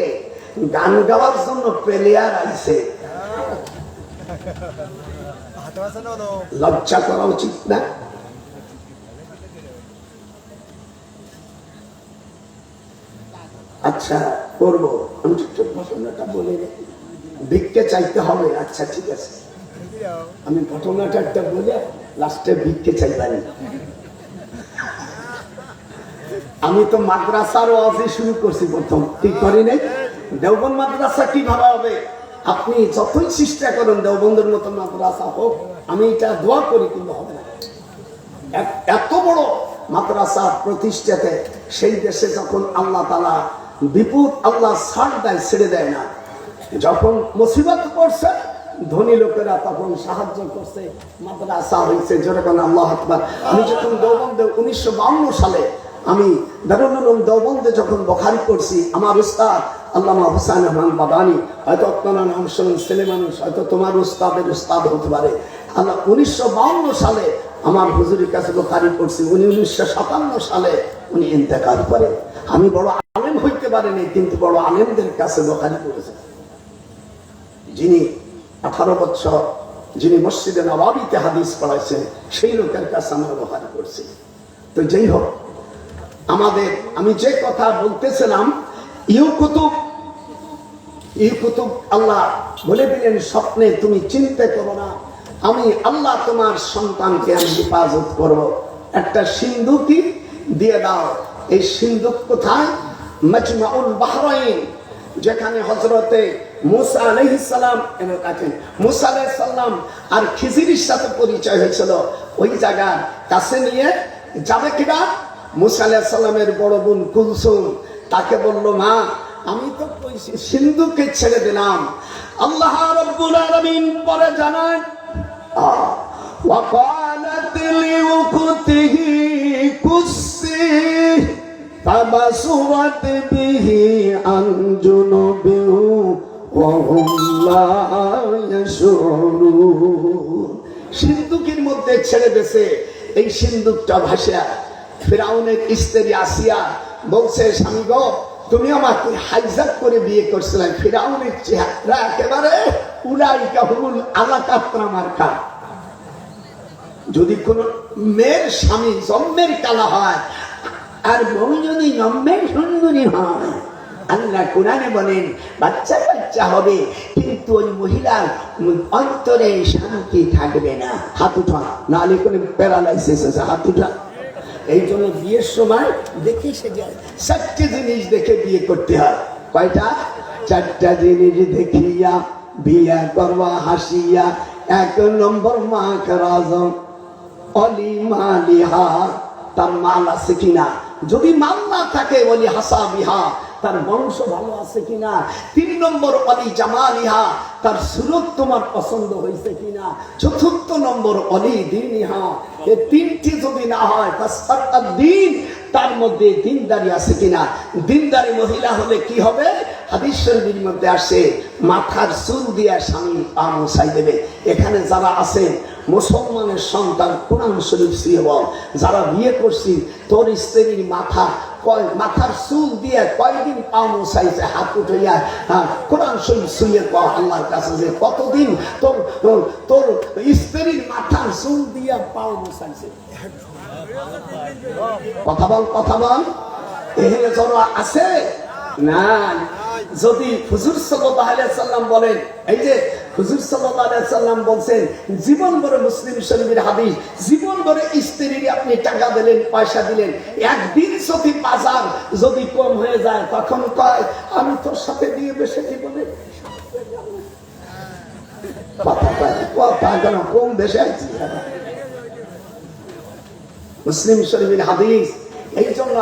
Speaker 2: গান গাওয়ার জন্য প্লেয়ার আইছে। লজ্জা করা উচিত না? আচ্ছা করবো, আমি ঘটনাটা বলে ভিক্ষে চাইতে হবে। আচ্ছা ঠিক আছে, আমি ঘটনাটা একটা বলে লাস্টে ভিক্ষে চাইবানি। আমি তো মাদ্রাসার ওয়াজি শুরু করছি প্রথম, ঠিক করি নাই। দেওবন্দ মাদ্রাসা কিভাবে হবে? আপনি যতই চেষ্টা করেন দেওবন্দের মতো মাদ্রাসা হোক, আমি এটা দোয়া করি, কিন্তু হবে না। এত বড় মাদ্রাসা প্রতিষ্ঠাতে সেই দেশে যখন আল্লাহ তাআলা বিপদ আল্লাহ ছাড় দেয়, ছেড়ে দেয় না। যখন মুসিবত পড়ছে ধনী লোকেরা তখন সাহায্য করছে, মাদ্রাসা হয়েছে। যেরকম আল্লাহু আকবার। আমি যখন দেওবন্দে 1952 সালে আমি দারুল উলুম দেওবন্দে যখন বুখারী পড়ছি, আমার উস্তাদ আল্লামা হুসাইন আহমদ বাদানী, হয়তো আপনারা নাম শুনেন, ছেলে মানুষ, হয়তো তোমার উস্তাদের উস্তাদ হতে পারে। আল্লাহ 1952 সালে আমার হুজুরের কাছে বুখারী পড়ছি। উনি 1957 সালে উনি ইন্তেকাল করেন। আমি বড় আলেম হইতে পারিনি, কিন্তু বড় আলেমদের কাছে বুখারী পড়েছি। যিনি 18 বছর যিনি মসজিদে নববীতে হাদিস পড়াইছেন, সেই লোকের কাছে আমরা বুখারী পড়ছি। তো যাই হোক, আমি যে কথা বলতেছিলাম, ইউ কুতুব আল্লাহ বলে দিলেন স্বপ্নে, তুমি চিন্তা করো না, আমি আল্লাহ তোমার সন্তানকে আমি হেফাজত করবো। একটা সিন্ধুকি দিয়ে দাও। এই সিন্ধুক কোথায়? মাজমাউল বাহরাইন, যেখানে হযরতে মুসা আলাইহিস সালাম মুসা আলাইহিস সালাম আর খিজিরের সাথে পরিচয় হয়েছিল, ওই জায়গার কাছে নিয়ে যাবে কিনা? মুসা আলাইহিস সালামের বড় বোন কুলসুম তাকে বলল, মা আমি তো সিন্ধুকে ছেড়ে দিলাম। আল্লাহ রাব্বুল আলামিন পরে জানান, وقالت لأخته قصي فبصرت به عن جنب وهم لا يشعرون। সিন্ধুকের মধ্যে ছেড়ে দিয়েছে, এই সিন্ধুকটা ভাসা ফিরাউনের স্ত্রী আসিয়া বলছে, স্বামী গো তুমি আমাকে হাইজাক করে বিয়ে করছিলে। ফিরাউনের চেহারা একেবারে উলাইকা হুমুল আলাকাতরা মার্কা। যদি কোন মেয়ের স্বামী জন্মের কালা হয় আর বউ যদি জন্মের সুন্দরী হয়, আল্লাহ কোরআনে বলেন বাচ্চা বাচ্চা হবে কিন্তু ওই মহিলার অন্তরে শান্তি থাকবে না। হাত উঠা, নাহলে কোনো প্যারালাইসিস আছে, হাত উঠা। এই জন্য বিয়ের সময় দেখে সে যায় 4টে জিনিস দেখে বিয়ে করতে হয়। কয়টা? 4টা জিনিস দেখিয়া বিয়ে করবা হাসিয়া। 1 নম্বর মাখরাজম অলি মালিহা, তার মাল আছে কিনা, যদি মাল না থাকে অলি হাসাবিহা, তার বংশ ভালো আছে কিনা। 3 নম্বর অলি জামালিহা, তার সুরত তোমার পছন্দ হয়েছে কিনা। 4র্থ নম্বর অলি দীনিহা, এই 3টি যদি না হয় দিন, তার মধ্যে দিনদারি আছে কিনা। দিনদারি মহিলা হলে কি হবে? হাদিস শরীফের মধ্যে আসে মাথার চুল দিয়ে স্বামী পা মোছাই দেবে। এখানে যারা আছেন মুসলমানের সন্তান, কোরআন শরীফ ছুঁয়ে বল, যারা বিয়ে করছি তোর স্ত্রীর মাথার চুল দিয়ে কয়দিন পা মোছাইছে, হাত উঠাইয়া কোরআন শরীফ ছুঁয়ে কর আল্লাহর কাছে যে কতদিন তোর তোর স্ত্রীর মাথার চুল দিয়ে পা মোছাইছে। কথা বল, কথা বল। এখানে যারা আছে না, যদি হুজুর সাল্লাল্লাহু আলাইহি সাল্লাম বলেন, এই যে হুজুর সাল্লাল্লাহু আলাইহি সাল্লাম বলছেন জীবন ভরে, মুসলিম শরীফের হাদিস, জীবন ভরে স্ত্রীর আপনি টাকা দিলেন, পয়সা দিলেন, একদিন যদি বাজার যদি কম হয়ে যায় তখন কয় আমি তোর সাথে দিয়ে বেশি জীবনে কম বেশি আছি। মুসলিম শরীফের হাদিস। এই জন্য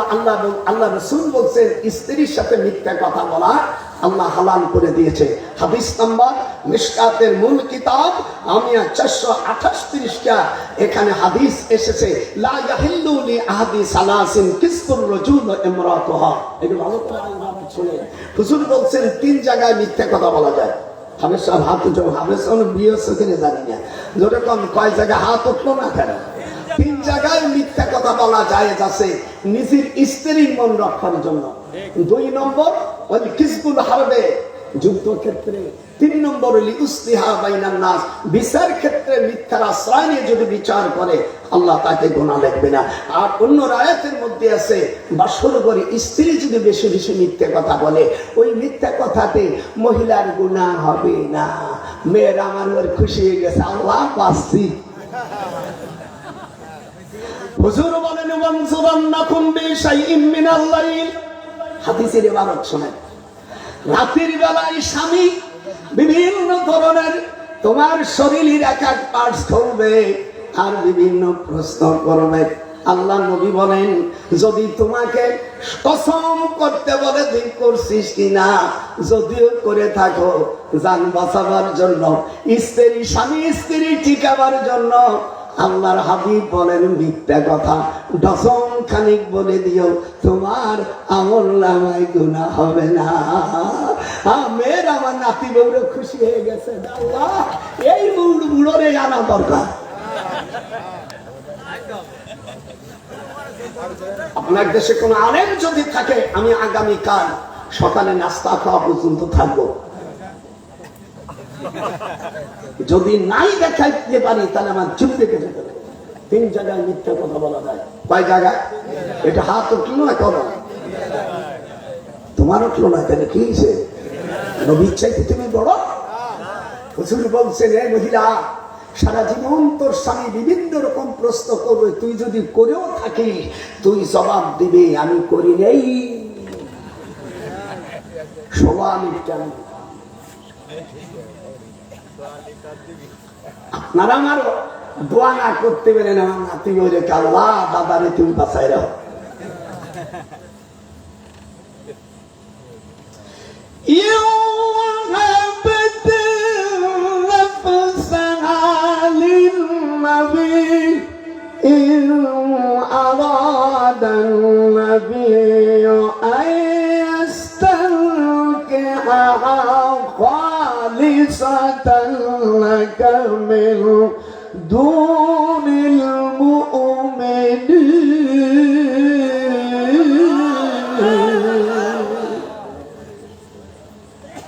Speaker 2: আল্লাহ রাসূল বলছেন স্ত্রীর সাথে মিথ্যা কথা বলা আল্লাহ হালাল করে দিয়েছে। হাদিস নাম্বার মিশকাতের মূল কিতাব আমিয়া 428 পৃষ্ঠা, এখানে হাদিস এসেছে লা ইয়াহিল্লু লি আহাদি সালাসিন কিসফুর রাজুল ওয়া ইমরাতুহা। এটা ভালো করে আল্লাহ শুনে হুজুর বলছেন 3 জায়গায় মিথ্যা কথা বলা যায়। হাবেশ সাহেব হাত উঠো, হাবেশ সাহেব বিয়ে সকেনে জানি না যেরকম কয় জায়গায় হাত উঠলো না কেন। 3 জায়গায় মিথ্যা কথা বলা যায় আছে নিজের স্ত্রীর মন রক্ষার জন্য। 2 নম্বর ওই কিসবুল হারবে, যুদ্ধ ক্ষেত্রে। 3 নম্বর লিউসলিহা বাইনান নাস, বিচার ক্ষেত্রে মিথ্যার আশ্রয় নিয়ে যদি বিচার করে আল্লাহ তাকে গুনাহ লিখবে না। আর অন্য আয়াতের মধ্যে আছে বাসর ঘরে স্ত্রী যদি বেশি বেশি মিথ্যা কথা বলে, ওই মিথ্যা কথাতে মহিলার গুনাহ হবে না। মেয়েরা আমার খুশি হয়ে গেছে, আল্লাহ পাচ্ছি। হুজুর বলেন ওয়ানজুরান্নাকুম বিশাইইন মিনাল লাইল, হাদিসের ইবারত শুনেন। রাতের বেলায় স্বামী বিভিন্ন ধরনের তোমার শরীরের এক এক পার্টস খুলবে আর বিভিন্ন প্রশ্ন করবে। আল্লাহ নবী বলেন যদি তোমাকে কসম করতে বলে তুই করছিস কিনা, যদিও করে থাকো জান বাঁচাবার জন্য, স্ত্রী স্বামী স্ত্রী টিকাবার জন্য, আল্লাহর হাবিব বলেন মিথ্যা কথা ডজন খানিক বলে দিও, তোমার আমল নামায় গুনাহ হবে না। মেয়ের আমার নাতি বউরে খুশি হয়ে গেছে, আল্লাহ এই বুড়োরে জানা দরকার। আপনার দেশে কোন আলেম যদি থাকে, আমি আগামীকাল সকালে নাস্তা খাওয়া পর্যন্ত থাকবো। যদি নাই দেখাইতে পারি তাহলে আমার চুপ দেখে যেতে হবে। 3 জায়গায় মিথ্যা কথা বলা যায়। কয় জায়গায়? এটা হাত উঠলো না করো, তোমার উঠলো না, তাহলে কি হয়েছে? নবীর চাইতে তুমি বড়। হুজুর বলছেন এই মহিলা সারা জীবন তোর স্বামী বিভিন্ন রকম প্রশ্ন করবে, তুই যদি করেও থাকিস তুই জবাব দিবে আমি করি নেই। সোয়া লিটার। আপনারা আমার দোয়া না করতে পারেন আমার নাতি বলে আল্লাহ দাদারে তুমি বাঁচাই রাখো।
Speaker 3: أراد النبي أن يستنكحها خالصة لك من دون المؤمنين.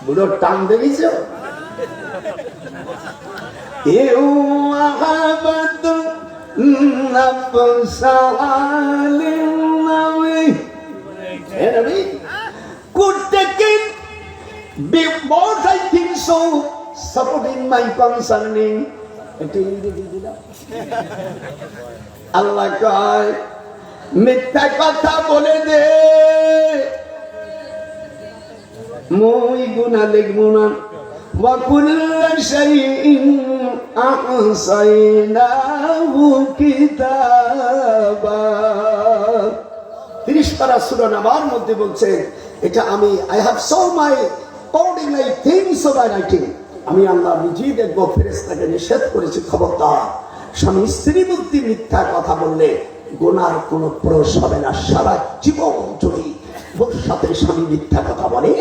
Speaker 2: বুড়ো টান দেখেছ
Speaker 3: وهبت نفسها للنبي.
Speaker 2: Could take it before I think so supporting my concerning. আল্লাহ কয় মিথ্যা কথা বলে দে, মই গুনাহ লিখবো না। وكل شيء أحصيناه كتابا। 30 পারা সূরা নাবার মধ্যে বলছে এটা আমি I have saw my accordingly things of writing. আমি আল্লাহ নিজেই দেখবো। ফেরেশতাকে নিষেধ করেছি খবরদার স্বামী স্ত্রী মধ্যে মিথ্যা কথা বললে গুনার কোনো প্রয়োগ হবে না। সারা জীবন যদি ওর সাথে স্বামী মিথ্যা কথা বলে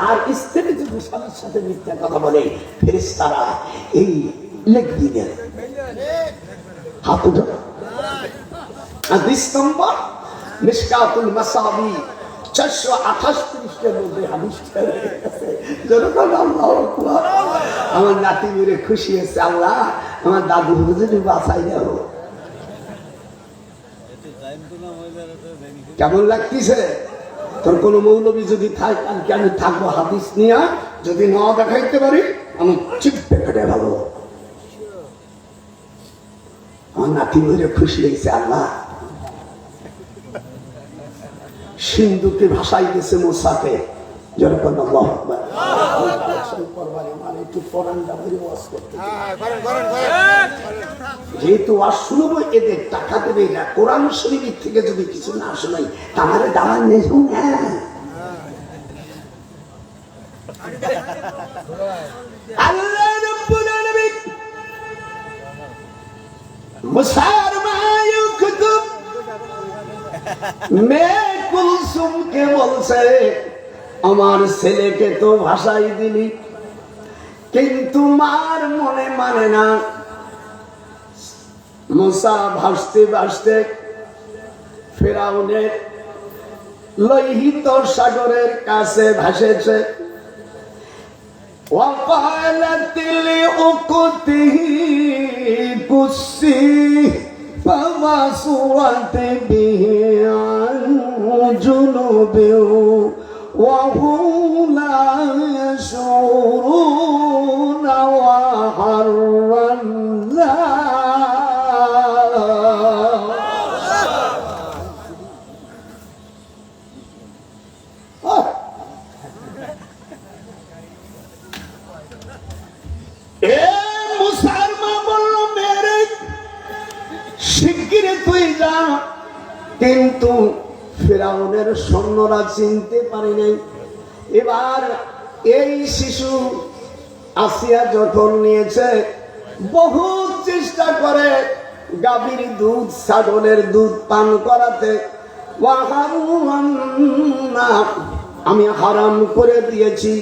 Speaker 2: আর স্ত্রী যদি স্বামীর সাথে মিথ্যা কথা বলে ফেরেশতারা এই লিখে দেন। হাত উঠো। হাদিস নম্বর মিশকাতুল মাসাবি 428 পৃষ্ঠার মধ্যে হাদিসটা আছে। যখন আল্লাহু আকবার, আমার নাতি মেরে খুশি হয়েছে, আল্লাহ আমার দাদু হুজুর বাঁচাই দাও। কেমন লাগতেছে? তোর কোন মৌলবী যদি থাকে কালকে আমি থাকবো হাদিস নিয়ে, যদি না দেখাইতে পারি আমি চিপে ফেটে ভালো। আমার নাতি মেরে খুশি হয়েছে, আল্লাহ সিন্ধুকে ভাষাই গেছে মোসাকে। যেরকম যেহেতু ওয়াজ শুনবো এদের টাকা দেবে না, কোরআন শরীফের থেকে যদি কিছু না শোনাই আমার দাঁড়ান নেই। আল্লাহ রাব্বুল আলামিন মুসার মায়ুকুতুব মে কুলসুমকে বলছে আমার ছেলেকে তো ভাষাই দিলি, কিন্তু মার মনে মানে না। মুসা ভাসতে ভাসতে ফেরাউনের লোহিত সাগরের কাছে ভাসেছে। وقالت لأخته قصي فبصرت به عن جنب وهم لا يشعرون وحرمنا শিগগিরই তুই যা। কিন্তু ফিরআউনের সৈন্যরা চিনতে পারে নাই। এবার এই শিশু আসিয়া যখন নিয়েছে, বহু চেষ্টা করে গাভীর দুধ ছাগলের দুধ পান করাতে, আমি হারাম করে দিয়েছি,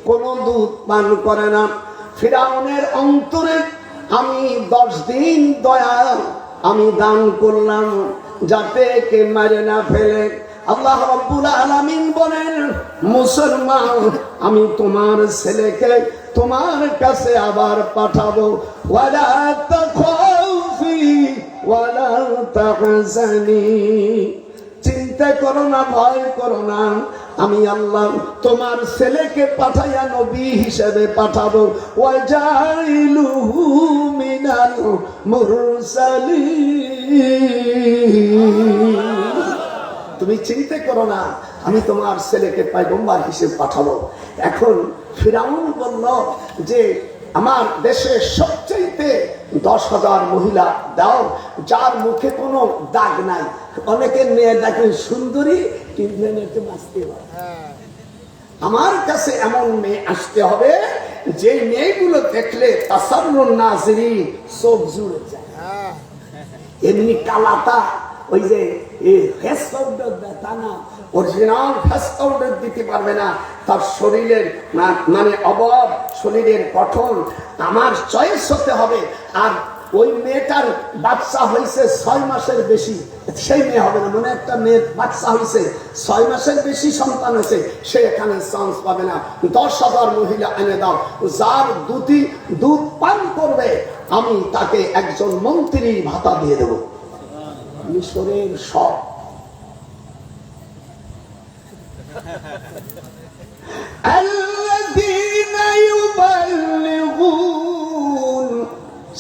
Speaker 2: কোনো দুধ পান করে না। ফিরআউনের অন্তরে আমি 10 দিন দয়া আমি দান করলাম যাতে কে মারে না ফেলে। আল্লাহ রাব্বুল আলামিন বলেন, মুসলমান আমি তোমার ছেলেকে তোমার কাছে আবার পাঠাবো। ওয়ালা তাখাফি ওয়ালা তাহজানি, চিন্তা করো না, ভয় করো না, আমি আল্লাহ তোমার ছেলেকে পাঠাইয়া নবী হিসেবে পাঠাবো। ওয়াজাইলুহু মিনাল মুরসালিন, তুমি চিন্তা করো না, আমি তোমার ছেলেকে পয়গম্বর হিসেবে পাঠাবো। এখন ফিরাউন বলল যে আমার দেশে সবচেয়ে 10,000 মহিলা দাও, যার মুখে কোনো দাগ নাই। অনেকের মেয়ে দেখেন সুন্দরী, কিন্তু বাঁচতে পারে। আমার কাছে এমন মেয়ে আসতে হবে যে মেয়েগুলো দেখলে তাসাররুন নাজরিন চোখ জুড়ে যায়। এমনি কালাতা ওই যে ফেস পাউডার তা না, অরিজিনাল ফেস পাউডার দিতে পারবে না। তার শরীরের মানে অবয়ব, শরীরের গঠন আমার চয়েস হতে হবে। আর ওই মেয়েটার বাচ্চা হয়েছে 6 মাসের বেশি, সেই মেয়ে হবে না। মানে একটা মেয়ের বাচ্চা হয়েছে 6 মাসের বেশি সন্তান হয়েছে, সে এখানে চান্স পাবে না। 10,000 মহিলা এনে দাও, যার দুধ পান করবে আমি তাকে একজন মন্ত্রী ভাতা দিয়ে দেব। মিশরের সব আল্লাযীনা ইউবাল্লিগুন,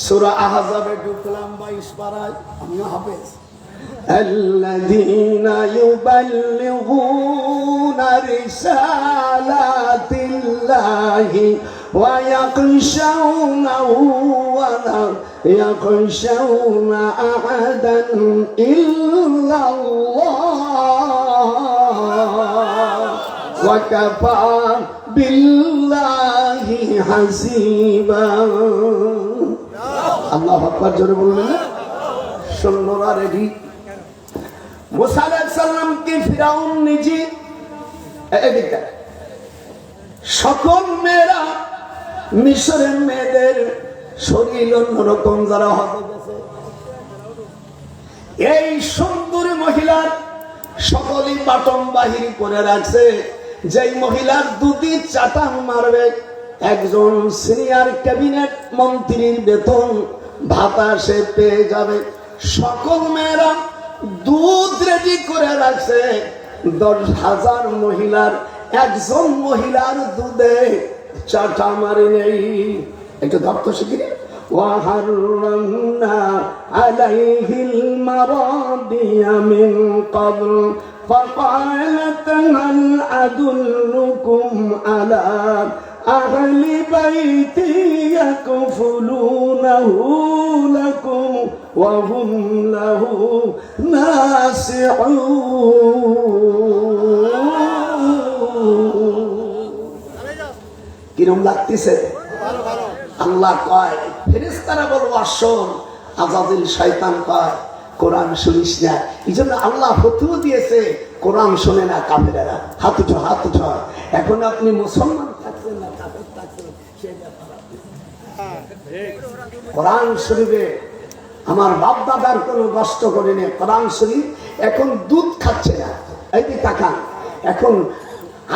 Speaker 2: সূরা আহজাবে ঢুকলাম 22 পারায়, আমিও হাফেজ। আল্লাযীনা ইউবাল্লিগুনা রিসালাতিল্লাহি ওয়া ইয়াখশাউনাহু ওয়া লা ইয়াখশাউনা আহাদান ইল্লাল্লাহ ওয়া কাফা বিল্লাহি হাসিবা। আল্লাহু আকবার, জোরে বলবেন না? সৈন্যরা রেডি। মুসা আলাইহিস সালামকে ফিরাউন নিজে এদিকে সকল মেয়েরা, মিশরের মেয়েদের শরীর অন্যরকম যারা হতে গেছে, এই সুন্দরী মহিলার সকলই বাটন বাহির করে রাখছে। যেই মহিলার দুটি চাটান মারবে একজন সিনিয়র ক্যাবিনেট মন্ত্রীর বেতন ভাতা সে পেয়ে যাবে। সকল মেয়েরা দুধ রেডি করে রাখছে। 10,000 মহিলার একজন মহিলার দুধে চাটা মারি নেই। একটু ধরতে শিখি। وحرمنا عليه المراضي من قبل فقالت هل أدلكم على أهل بيت يكفلونه لكم وهم له ناصحون। কিরম লাগতেছে? আল্লাহ কয়, ফেরেশতারা বলবো শোন। আজাজিল শয়তান কয় কোরআন শুনিস না। এই জন্য আল্লাহ ফতোয়া দিয়েছে কোরআন শোনে না কাফেরেরা। হাত উঠো, হাত উঠো। এখন আপনি মুসলমান থাকছেন না কাফের থাকছেন, সেই ব্যাপার। কোরআন শরীফে আমার বাপ দাদার কোনো কষ্ট করেনি। কোরআন শরীফ এখন দুধ খাচ্ছে না। এই যে তাকান, এখন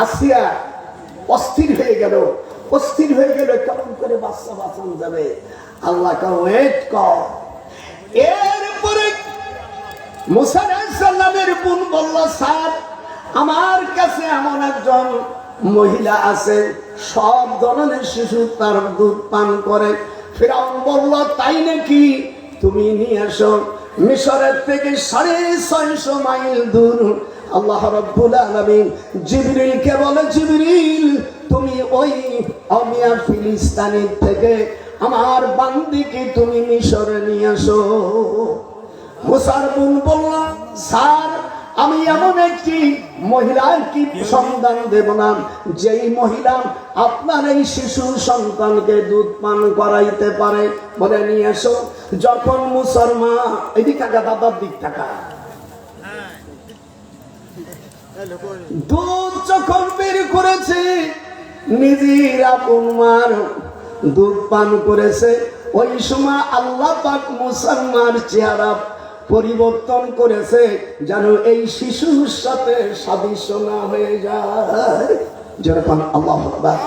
Speaker 2: আসিয়া অস্থির হয়ে গেল। অস্থির হয়ে গেল, কেমন করে বাচ্চা বাঁচানো যাবে? আল্লাহ কা ওয়েট কর। এরপরে মুসা আলাইহিস সালামের বোন বলল, স্যার আমার কাছে এমন একজন মহিলা আছে, সব ধরনের শিশু তার দুধ পান করে। ফিরাউন বলল, তাই নাকি? তুমি নিয়ে আসো। মিশরের থেকে 650 মাইল দূর আল্লাহ রাব্বুল আলামিন জিবরিলকে বলে, জিবরিল তুমি ওই অমিয়া ফিলিস্তিন থেকে আমার বান্দিকে তুমি মিশরে নিয়ে আসো। মুসার বোন বলল, স্যার আমি এমন একটি মহিলার কি সন্ধান দেব না যেই মহিলা আপনার এই শিশু সন্তানকে দুধ পান করাইতে পারে, বলে নিয়ে এসো। যখন মুসলমান এদিকে দাদার দিক থাকা দুধ যখন বের করেছে, নিজের আপন মার দুধ পান করেছে, ওই সময় আল্লাহ পাক মুসলমান চেহারা পরিবর্তন করেছে যেন এই শিশুর সাথে সাদৃশ্য না হয়ে যায়। যেরকম আল্লাহ আকবার।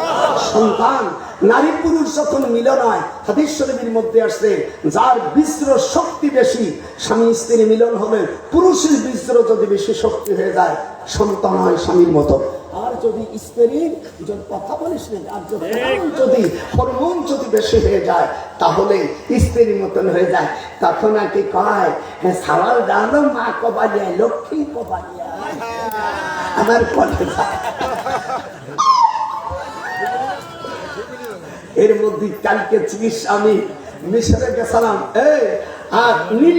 Speaker 2: সন্তান নারী পুরুষ যখন মিলন হয়, হাদিস শরীফের মধ্যে আসছে যার বীর্য শক্তি বেশি, স্বামী স্ত্রী মিলন হবে, পুরুষের বীর্য যদি বেশি শক্তি হয়ে যায় সন্তান হয় স্বামীর মতো। আর যদি স্ত্রীর কথা বলিস না, আর যদি হরমোন যদি বেশি হয়ে যায় তাহলে স্ত্রীর মতন হয়ে যায়। তখন আর কি কয়, হ্যাঁ সাওয়াল ডালো মা কবালিয়া, লক্ষ্মী কবালিয়া। আমার কলেজা। এর মধ্যে কালকে চিকিৎসা আমি মিশরে গেছিলাম, আর নীল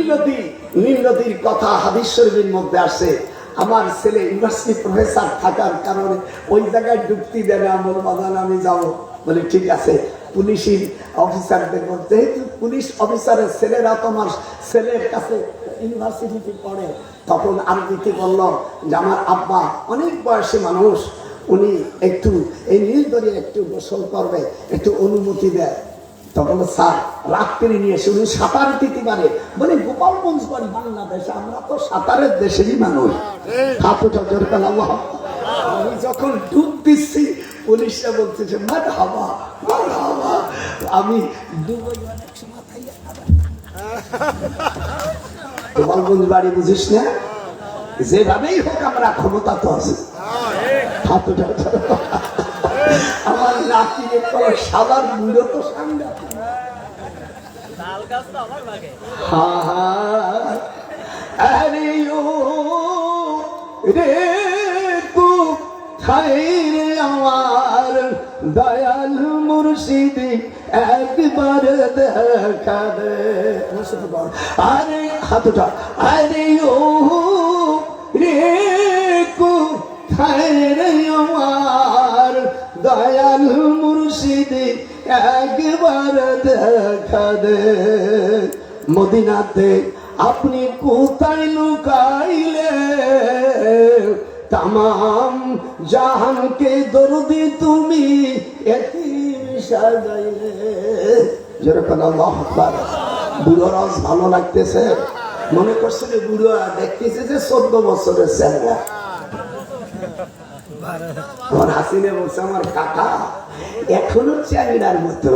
Speaker 2: নদীর কথা হাদিস শরীফের মধ্যে আসে। আমার ছেলে ইউনিভার্সিটি প্রফেসর থাকার কারণে ওই জায়গায় যুক্তি দেয় না, আমার বাগান আমি যাবো বলে ঠিক আছে। পুলিশের অফিসারদের মধ্যে, যেহেতু পুলিশ অফিসারের ছেলেরা তোমার ছেলের কাছে ইউনিভার্সিটিতে পড়ে, তখন আরবিতে বলল যে আমার আব্বা অনেক বয়সী মানুষ, উনি একটু এই নীল দরিয়া একটু গোসল করবে, একটু অনুমতি দেয়। তখন স্যার রাত্রি নিয়ে এসে উনি সাঁতার দিতে পারে বলে গোপালগঞ্জ বাড়ি বাংলাদেশে, আমরা তো সাঁতারের দেশেরই মানুষ। আমি যখন ডুব দিচ্ছি পুলিশরা বলতেছে মার হাবা, আমি ডুবই অনেক সময় গোপালগঞ্জ বাড়ি বুঝিস না, যেভাবেই হোক আমরা ক্ষমতা তো আছে। আমার নাতিকে সাদার বুড়ো তো সাংঘাতিক।
Speaker 3: আরে ও রে কোথায় আমার দয়াল মুর্শিদি একবার দেখা দে। আরে হাতটা, আরে ও রে কোথায় আমার দয়াল মুর্শিদি একবার দেখা দে। মদিনাতে আপনি কোথায় লুকাইলে তামাম জাহানকে দরদি তুমি এতিম সাজাইলে। যেরকম আল্লাহু আকবার। বুড়ো রস ভালো লাগতেছে, মনে করছে যে বুড়ো দেখতেছে যে 14 বছরের ছেলে। আমার হাসিনে বলছে আমার কাকা এখনো চ্যাংড়ার মতো।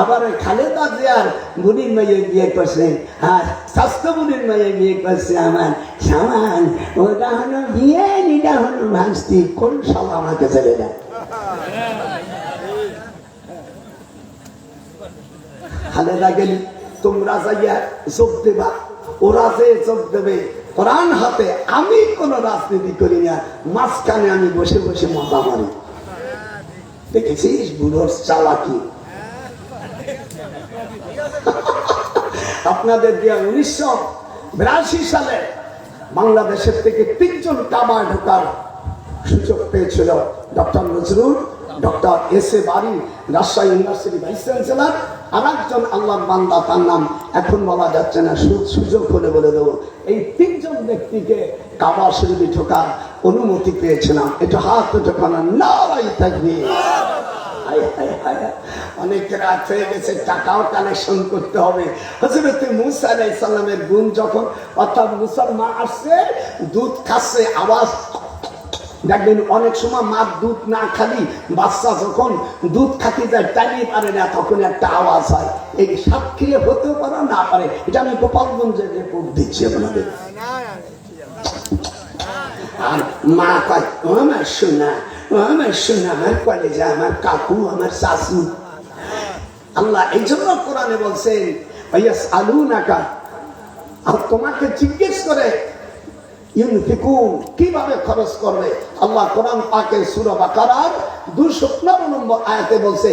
Speaker 3: আবার ওই খালেদা জিয়ার বুড়ির মেয়ে বিয়ে করছে, আর স্বাস্থ্য বুড়ির মেয়ে বিয়ে করছে আমার সামান। ওটা হলো বিয়ে, এটা হলো ভাস্তি। কোন সব আমাকে ছেলে না। খালেদা গেলি তোমরা যাইয়া যোগ দেবা, ওরা যে যোগ দেবে কোরআন হাতে। আমি কোন রাজনীতি করি না, মাঝখানে আমি বসে বসে মজা মারি। দেখেছিস বুড়োর চালাকি। আপনাদের দিয়া 1982 সালে বাংলাদেশের থেকে 3 জন কামায় ঢোকার সুযোগ পেয়েছিল ডক্টর নজরুল, ডক্টর এস.এ. বারী রাজশাহী ইউনিভার্সিটি ভাইস চ্যান্সেলর, আর একজন আল্লাহর বান্দা, তার নাম এখন বলা যাচ্ছে না, সুযোগ হলে বলে দেবো। এই 3 জন ব্যক্তিকে কাবা শরীফে ঢোকার অনুমতি পেয়েছিলাম। এটা হাত ঢোকানো নারাই থাকবে। অনেক রাত হয়ে গেছে, টাকাও কালেকশন করতে হবে। হযরত মুসা আলাইহিস সালামের বোন যখন, অর্থাৎ মুসার মা আসছে, দুধ খাচ্ছে, আওয়াজ দেখবেন অনেক সময় মা দুধ না খালি বাচ্চা যখন দুধ খাতে যায় টানিয়ে পারে না, তখন একটা আওয়াজ হয়। এই সাক্ষী হতেও পারে না পারে, এটা আমি গোপালগঞ্জের রিপোর্ট দিচ্ছি আপনাদের। আর মা কয় ও আমার সোনা, ও আমার সোনা, আমার কলেজা, আমার কাকু, আমার শাশু। আল্লাহ এই জন্য কোরআনে বলছেন ইয়াসআলুনাকা, আর তোমাকে জিজ্ঞেস করে ইউনফিকুন, কিভাবে খরচ করবে। আল্লাহ কোরআন পাকে সূরা বাকারার 215 নম্বর আয়াতে বলছে